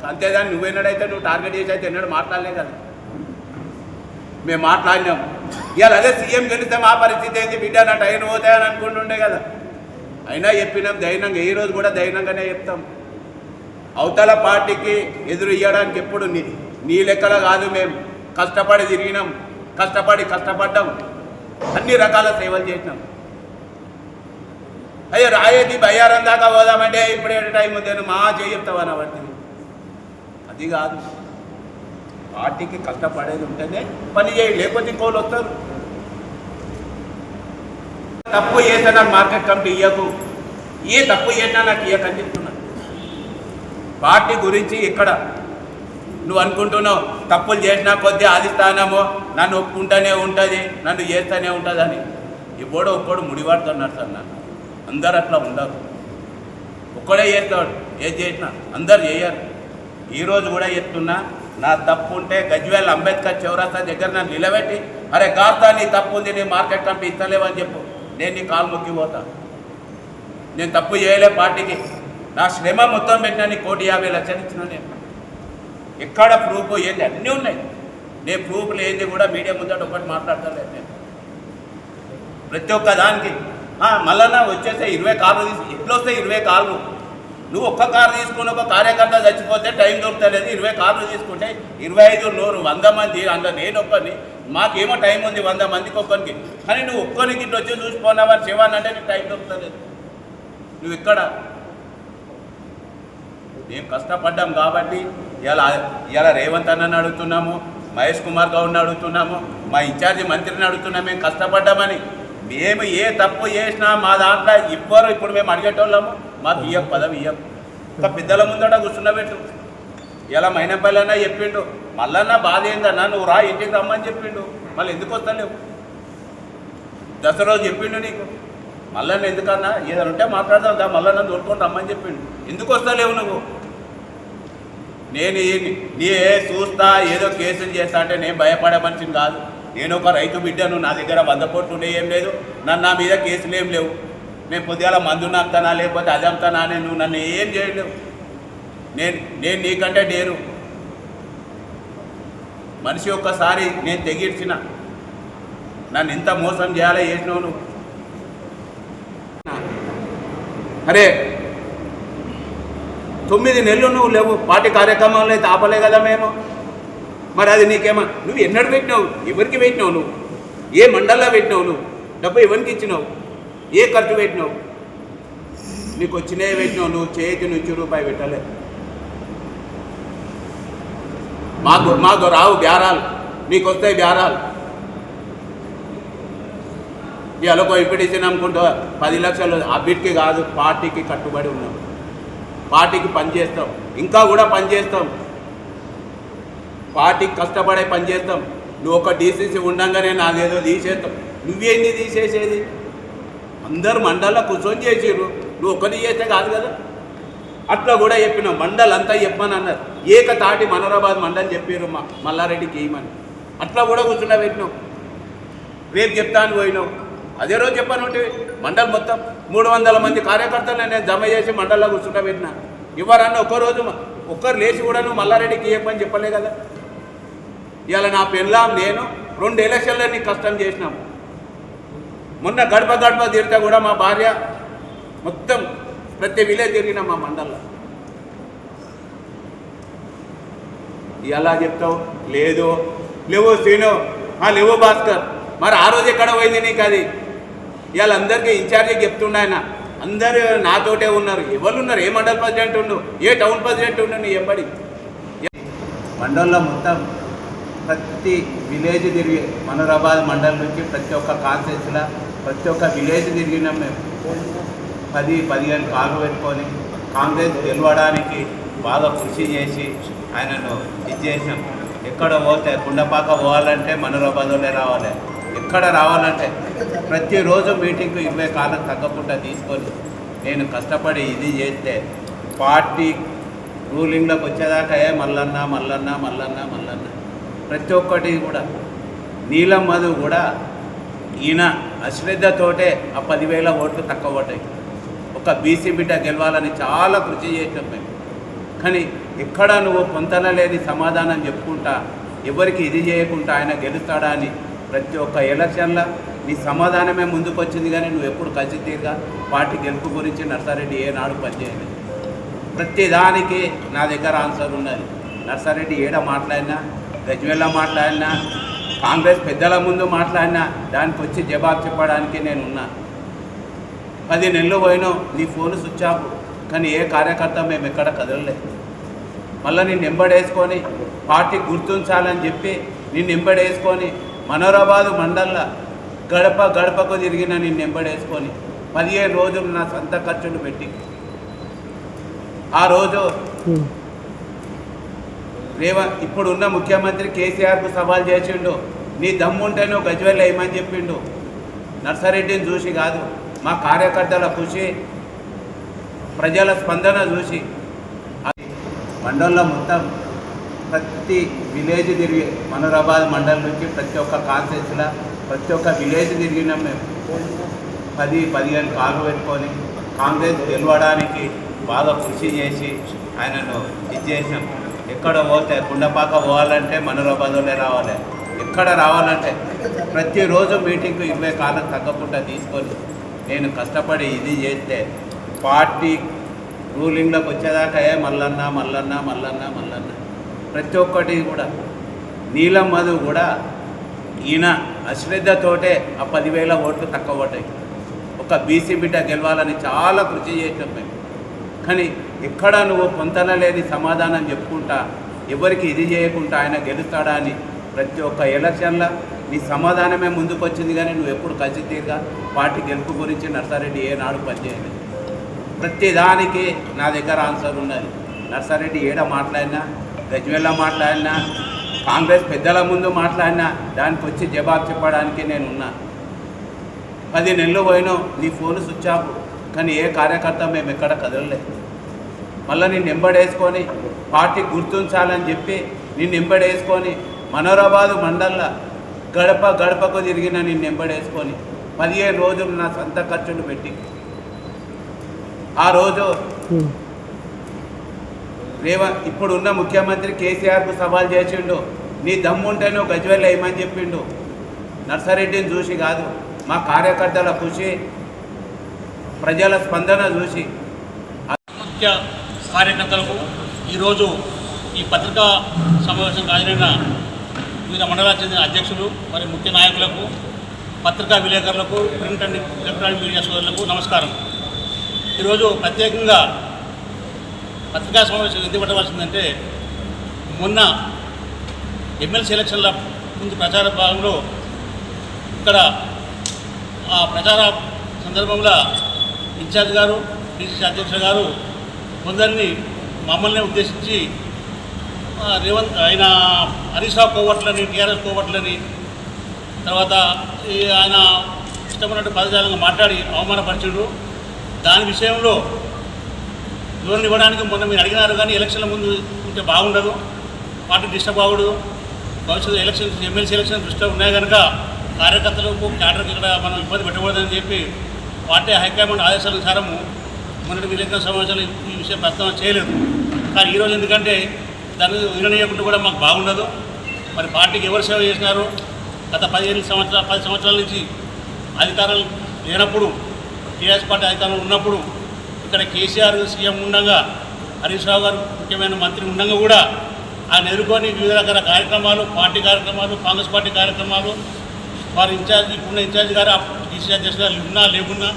Speaker 4: అంతేదాన్ని. నువ్వేనాడైతే నువ్వు టార్గెట్ చేసి అయితే ఎన్నడూ మాట్లాడలే కదా. మేము మాట్లాడినాం. ఇవాళ అదే సీఎం గెలిస్తే మా పరిస్థితి ఏంటి బిడ్డ, నా టైర్ పోతాయని అనుకుంటుండే కదా. అయినా చెప్పినాం ధైర్యంగా, ఈ రోజు కూడా ధైర్యంగానే చెప్తాం. అవతల పార్టీకి ఎదురు ఇవ్వడానికి ఎప్పుడు నీ లెక్కలో కాదు. మేము కష్టపడి తిరిగినాం, కష్టపడ్డాం, అన్ని రకాల సేవలు చేసినాం. అయ్యో రాయేది బయ్యారం దాకా పోదామంటే ఇప్పుడే టైం ఉంది మా చెప్తావని పడుతుంది. అది కాదు, పార్టీకి కష్టపడేది ఉంటేనే పని చేయాలి, లేకపోతే ఇంకోళ్ళు వస్తారు. తప్పు చేస్తే నాకు మార్కెట్ కమిటీ ఇవ్వకు, ఏ తప్పు చేసినా నాకు ఇవ్వకని చెప్తున్నా. పార్టీ గురించి ఇక్కడ నువ్వు అనుకుంటున్నావు తప్పులు చేసినా కొద్దీ ఆదిస్థానమో నన్ను ఒప్పుకుంటూనే ఉంటుంది, నన్ను చేస్తూనే ఉంటుందని. ఇప్పుడు ఒక్కడు ముడిపడుతున్నాడు సార్. నన్ను అందరు అట్లా ఉండరు, ఒక్కడే చేస్తాడు. ఏది చేసినా అందరు చేయరు. ఈరోజు కూడా చెప్తున్నా, నా తప్పు ఉంటే గజ్వేల్ అంబేద్కర్ చౌరస్తా దగ్గర నన్ను నిలబెట్టి అరే గాస్తా నీ తప్పు ఉంది, నీ మార్కెట్ కమిటీ ఇస్తలేవని చెప్పు, నేను నీ కాలు మొక్కిపోతా. నేను తప్పు చేయలే, పార్టీకి నా శ్రమ మొత్తం పెట్టినా, నీ 1,50,00,000 ఇచ్చిన. నేను ఎక్కడ ప్రూఫ్ ఏంది అన్నీ ఉన్నాయి. నేను ప్రూఫ్లు ఏంది కూడా మీడియా ముందట ఒకటి మాట్లాడతలేదు. నేను ప్రతి ఒక్క దానికి మళ్ళా వచ్చేస్తే 20 కార్లు ఎట్లా వస్తాయి? 20 కార్లు నువ్వు ఒక్క కారు తీసుకుని ఒక కార్యకర్త చచ్చిపోతే టైం దొరుకుతలేదు. 20 కార్లు తీసుకుంటే 25 100 మంది, అందులో నేను ఒక్కరిని, మాకేమో టైం ఉంది 100 మందికి ఒక్కరికి. కానీ నువ్వు ఒక్కరికి ఇట్లా వచ్చి చూసిపోన్నావని శివాన్ అంటే నీకు టైం దొరుకుతలేదు. నువ్వు ఇక్కడ మేము కష్టపడ్డాం కాబట్టి ఇలా రేవంత్ అన్నని అడుగుతున్నాము, మహేష్ కుమార్ గౌడ్ని అడుగుతున్నాము, మా ఇన్ఛార్జి మంత్రిని అడుగుతున్నాము. మేము కష్టపడ్డామని. మేము ఏ తప్పు చేసినా మా దాంట్లో ఇవ్వరు. ఇప్పుడు మేము అడిగేటోళ్ళము, మాకు ఇయ్యం పదవి ఇయ్యం. ఇంకా పెద్దల ముందట కూర్చున్నబెట్టు. ఇలా మైనపల్లి చెప్పిండు, మల్లన్న బాధ ఏందన్నా నువ్వు రా ఇంటికి రమ్మని చెప్పిండు. మళ్ళీ ఎందుకు వస్తలేవు? దసరా రోజు చెప్పిండు నీకు, మల్లన్న ఎందుకన్నా ఏదైనా ఉంటే మాట్లాడదాం, మల్లన్న దొరుకుని రమ్మని చెప్పిండు. ఎందుకు వస్తలేవు నువ్వు? నేను నీ చూస్తా ఏదో కేసులు చేస్తా అంటే నేను భయపడే మనిషిని కాదు. నేను ఒక రైతు బిడ్డను, నా దగ్గర 100 కోట్లు ఏం లేదు, నన్ను నా మీద కేసులు ఏం లేవు. నేను పొద్దుగాల మందు నాకుతానా లేకపోతే అది అమ్ముతానా, నువ్వు నన్ను ఏం చేయలేవు. నేను నీకంటే డేరు మనిషి. ఒక్కసారి నేను తెగిడ్చిన, నన్ను ఎంత మోసం చేయాలో చేసినావు నువ్వు. అరే 9 నెలలు నువ్వు లేవు, పార్టీ కార్యక్రమాల్లో అయితే ఆపలే కదా మేము. మరి అది నీకేమో నువ్వు ఎన్నడు పెట్టినావు? ఎవరికి పెట్టినావు? నువ్వు ఏ మండల్లో పెట్టినావు? నువ్వు డబ్బు ఎవరికి ఇచ్చినావు? ఏ ఖర్చు పెట్టినావు? నీకు వచ్చినే పెట్టినావు. నువ్వు చేతి నుంచి రూపాయి పెట్టలే. మాకు రావు బేరాలు, మీకు వస్తాయి బేరాలు. ఇలాగో ఇప్పిడిచ్చిన అనుకుంటా 10 లక్షలు అభిటికి కాదు, పార్టీకి కట్టుబడి ఉన్నాం, పార్టీకి పనిచేస్తాం, ఇంకా కూడా పనిచేస్తాం, పార్టీకి కష్టపడే పనిచేస్తాం. నువ్వు ఒక డీసీసీ ఉండగానే నాదేదో తీసేస్తాం. నువ్వేంది తీసేసేది? అందరు మండల్లో కూర్చొని చేసిర్రు, నువ్వు ఒక్కటి చేస్తే కాదు కదా. అట్లా కూడా చెప్పినావు, మండల్ అంతా చెప్పమని అన్నారు. ఏకతాటి మనోరాబాద్ మండలి చెప్పారు మల్లారెడ్డికి ఏమని. అట్లా కూడా కూర్చున్నా పెట్టినావు. రేపు చెప్తాను పోయినావు, అదే రోజు చెప్పాను. మండల్ మొత్తం 300 మంది కార్యకర్తలు నేను జమ చేసి మండల్లో కూర్చున్నా పెట్టినా. ఎవరన్నా ఒక్కరోజు ఒక్కరు లేచి కూడా నువ్వు మల్లారెడ్డికి ఏమని చెప్పలే కదా. ఇవాళ నా పెళ్ళాం నేను 2 ఎలక్షన్లో నీకు కష్టం చేసినాము. మొన్న గడప తిరిగితే కూడా మా భార్య మొత్తం ప్రతి విలేజ్ తిరిగినాం మా మండల్లో. ఎలా చెప్తావు? లేవు శ్రీను, లేవు భాస్కర్. మరి ఆ రోజు ఎక్కడ పోయింది నీకు అది? ఇవాళ అందరికీ ఇన్ఛార్జికి చెప్తుండ ఆయన, అందరూ నాతోటే ఉన్నారు. ఎవరు ఉన్నారు? ఏ మండల్ ప్రెసిడెంట్ ఉండు, ఏ టౌన్ ప్రెసిడెంట్ ఉండు, నీ ఎంబడి మండల్లో మొత్తం ప్రతి విలేజ్ తిరిగి మనోరాబాద్ మండలం నుంచి ప్రతి ఒక్క కాన్స్టిట్యూన్సీలో ప్రతి ఒక్క విలేజ్ తిరిగినాం మేము. 10-15 కార్లు పెట్టుకొని కాంగ్రెస్ గెలవడానికి బాగా కృషి చేసి ఆయనను ఇది చేసినాం. ఎక్కడ పోతే గుండపాక పోవాలంటే మనోరాబాద్లోనే రావాలి, ఎక్కడ రావాలంటే ప్రతిరోజు మీటింగ్కు 20 కార్లకు తగ్గకుండా తీసుకొని నేను కష్టపడి ఇది చేస్తే పార్టీ రూలింగ్లోకి వచ్చేదాకా మల్లన్న ప్రతి ఒక్కటి కూడా. నీలం మధు కూడా ఈయన అశ్రద్ధతోటే ఆ 10,000 ఓట్లు తక్కువ పడ్డాయి. ఒక బీసీ బిడ్డ గెలవాలని చాలా కృషి చేసాం మేము. కానీ ఎక్కడ నువ్వు పొంతన లేని సమాధానం చెప్పుకుంటా, ఎవరికి ఇది చేయకుండా ఆయన గెలుస్తాడా అని ప్రతి ఒక్క ఎలక్షన్లో నీ సమాధానమే ముందుకు వచ్చింది. కానీ నువ్వు ఎప్పుడు కలిసి తీరుగా పార్టీ గెలుపు గురించి నర్సారెడ్డి ఏనాడు పనిచేయలేదు. ప్రతి దానికి నా దగ్గర ఆన్సర్ ఉన్నది. నర్సారెడ్డి ఏడ మాట్లాడినా, గజ్వేల్లో మాట్లాడినా, కాంగ్రెస్ పెద్దల ముందు మాట్లాడినా దానికి వచ్చి జవాబు చెప్పడానికి నేను ఉన్నా. 10 నెలలు పోయినావు, నీ ఫోన్ స్విచ్ ఆఫ్. కానీ ఏ కార్యకర్త మేము ఎక్కడ కదలలేదు. మళ్ళీ నిన్ను ఎంబడేసుకొని పార్టీ గుర్తించాలని చెప్పి నిన్ను ఎంబడేసుకొని మనోరాబాదు మండల్ల గడప గడపకు తిరిగిన నిన్ను ఎంబడేసుకొని 15 రోజులు నా సొంత ఖర్చులు పెట్టి ఆ రోజు ఇప్పుడున్న ముఖ్యమంత్రి కేసీఆర్కు సవాల్ చేసిండు. నీ దమ్ముంటే నువ్వు గజ్వేల్ వేయమని చెప్పిండు. నర్సారెడ్డిని చూసి కాదు, మా కార్యకర్తల కృషి, ప్రజల స్పందన చూసి మండలంలో మొత్తం ప్రతి విలేజ్ తిరిగి మనోరాబాద్ మండలం నుంచి ప్రతి ఒక్క కాన్స్టిట్యూన్సీలో ప్రతి ఒక్క విలేజ్ తిరిగినాం. మేము 10-15 కాళ్ళు పెట్టుకొని కాంగ్రెస్ గెలవడానికి బాగా కృషి చేసి ఆయనను ఇది చేసినాం. ఎక్కడ పోతే కుండపాక పోవాలంటే మనోరాబాద్లోనే రావాలి, ఎక్కడ రావాలంటే ప్రతిరోజు మీటింగ్కు 20 కాలం తగ్గకుండా తీసుకొని నేను కష్టపడి ఇది చేస్తే పార్టీ రూలింగ్లోకి వచ్చేదాకా మల్లన్న మల్లన్న మల్లన్న మల్లన్న ప్రతి ఒక్కటి కూడా నీలం మధు కూడా ఈయన అశ్రద్ధతోటే ఆ 10,000 ఓట్లు తక్కువ పడ్డాయి. ఒక బీసీ బిడ్డ గెలవాలని చాలా కృషి చేసాం మేము. కానీ ఎక్కడ నువ్వు పొంతన లేని సమాధానం చెప్పుకుంటా ఎవరికి ఇది చేయకుండా ఆయన గెలుస్తాడా అని ప్రతి ఒక్క ఎలక్షన్లో నీ సమాధానమే ముందుకు వచ్చింది. కానీ నువ్వు ఎప్పుడు కలిసి తీరుగా పార్టీ గెలుపు గురించి నర్సారెడ్డి ఏనాడు పనిచేయలేదు. ప్రతి దానికి నా దగ్గర ఆన్సర్ ఉన్నది. నర్సారెడ్డి ఏడ మాట్లాడినా, గజ్వేల్లో మాట్లాడినా, కాంగ్రెస్ పెద్దల ముందు మాట్లాడినా దానికి వచ్చి జవాబు చెప్పడానికి నేను ఉన్నా. 10 నెలలు పోయినావు, నీ ఫోన్ స్విచ్ ఆఫ్. కానీ ఏ కార్యకర్త మేము ఎక్కడ కదలలేదు. మళ్ళీ నిన్ను ఎంబడేసుకొని పార్టీ గుర్తించాలని చెప్పి నిన్ను ఎంబడేసుకొని మనోరాబాదు మండల్ల గడప గడపకు తిరిగిన నిన్ను ఎంబడేసుకొని 15 రోజులు నా సొంత ఖర్చులు పెట్టి ఆ రోజు ఇప్పుడున్న ముఖ్యమంత్రి కేసీఆర్కు సవాల్ చేసిండు. నీ దమ్ముంటే నువ్వు గజ్వేల్ వేయమని చెప్పిండు. నర్సారెడ్డిని చూసి కాదు, మా కార్యకర్తల కృషి, ప్రజల స్పందన చూసి
Speaker 5: ముఖ్య కార్యకర్తలకు ఈరోజు ఈ పత్రికా సమావేశం హాజరైన వివిధ మండలాలకు చెందిన అధ్యక్షులు మరియు ముఖ్య నాయకులకు, పత్రికా విలేకరులకు, ప్రింట్ అండ్ ఎలక్ట్రానిక్ మీడియా సోదరులకు నమస్కారం. ఈరోజు ప్రత్యేకంగా పత్రికా సమావేశం ఎందుకు పెట్టవలసిందంటే, మొన్న ఎమ్మెల్సీ ఎలక్షన్ల ముందు ప్రచార భాగంలో ఇక్కడ ఆ ప్రచార సందర్భంలో ఇన్ఛార్జ్ గారు, డిసిసి అధ్యక్షులు గారు కొందరిని మమ్మల్ని ఉద్దేశించి రేవంత్ ఆయన హరీష్ రావు కోవట్లని, టీఆర్ఎస్ కోవట్లని, తర్వాత ఆయన ఇష్టమైనట్టు పదజాలంగా మాట్లాడి అవమానపరిచిండ్రు. దాని విషయంలో వివరణ ఇవ్వడానికి మొన్న మీరు అడిగినారు. కానీ ఎలక్షన్ల ముందు ఉంటే బాగుండదు, పార్టీ డిస్టర్బ్ అవ్వదు. భవిష్యత్తు ఎలక్షన్స్, ఎమ్మెల్సీ ఎలక్షన్ దృష్టిలో ఉన్నాయి కనుక కార్యకర్తలకు, క్యాడర్కి ఇక్కడ మనం ఇబ్బంది పెట్టకూడదని చెప్పి పార్టీ హైకమాండ్ ఆదేశానుసారము మొన్నటి విలేకరుల సమావేశాలు ఈ విషయం ప్రస్తావన చేయలేదు. కానీ ఈరోజు ఎందుకంటే దాన్ని విననీయకుండా కూడా మాకు బాగుండదు. మరి పార్టీకి ఎవరు సేవ చేసినారు? గత 10 సంవత్సరాల నుంచి అధికారం లేనప్పుడు, టీఆర్ఎస్ పార్టీ అధికారంలో ఉన్నప్పుడు ఇక్కడ కేసీఆర్ సీఎం ఉండగా, హరీష్ రావు గారు ముఖ్యమైన మంత్రి ఉండగా కూడా ఆయన ఎదుర్కొని వివిధ రకాల కార్యక్రమాలు, పార్టీ కార్యక్రమాలు, కాంగ్రెస్ పార్టీ కార్యక్రమాలు, వారి ఇన్ఛార్జ్, ఇప్పుడున్న ఇన్ఛార్జ్ గారు, డిసిసి అధ్యక్షులు గారు ఉన్నా లేకున్నా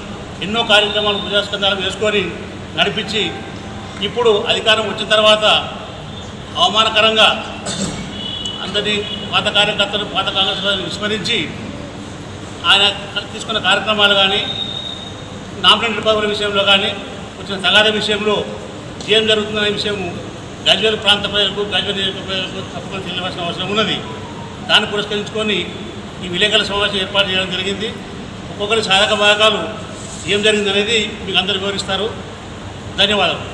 Speaker 5: ఎన్నో కార్యక్రమాలు ప్రజాస్కంధాలు వేసుకొని నడిపించి ఇప్పుడు అధికారం వచ్చిన తర్వాత అవమానకరంగా అందరినీ పాత కార్యకర్తలు, పాత కాంగ్రెస్ విస్మరించి ఆయన తీసుకున్న కార్యక్రమాలు కానీ, నామినేటెడ్ పదవుల విషయంలో కానీ, వచ్చిన తగాద విషయంలో ఏం జరుగుతుందనే విషయము గజ్వేల్ ప్రాంత ప్రజలకు, గజ్వేల్ ప్రజలకు తప్పకుండా తెలియవలసిన అవసరం ఉన్నది. దాన్ని పురస్కరించుకొని ఈ విలేకరుల సమావేశం ఏర్పాటు చేయడం జరిగింది. ఒక్కొక్కరి సాధక బాధకాలు ఏం జరిగిందనేది మీకు అందరూ వివరిస్తారు. ధన్యవాదాలు.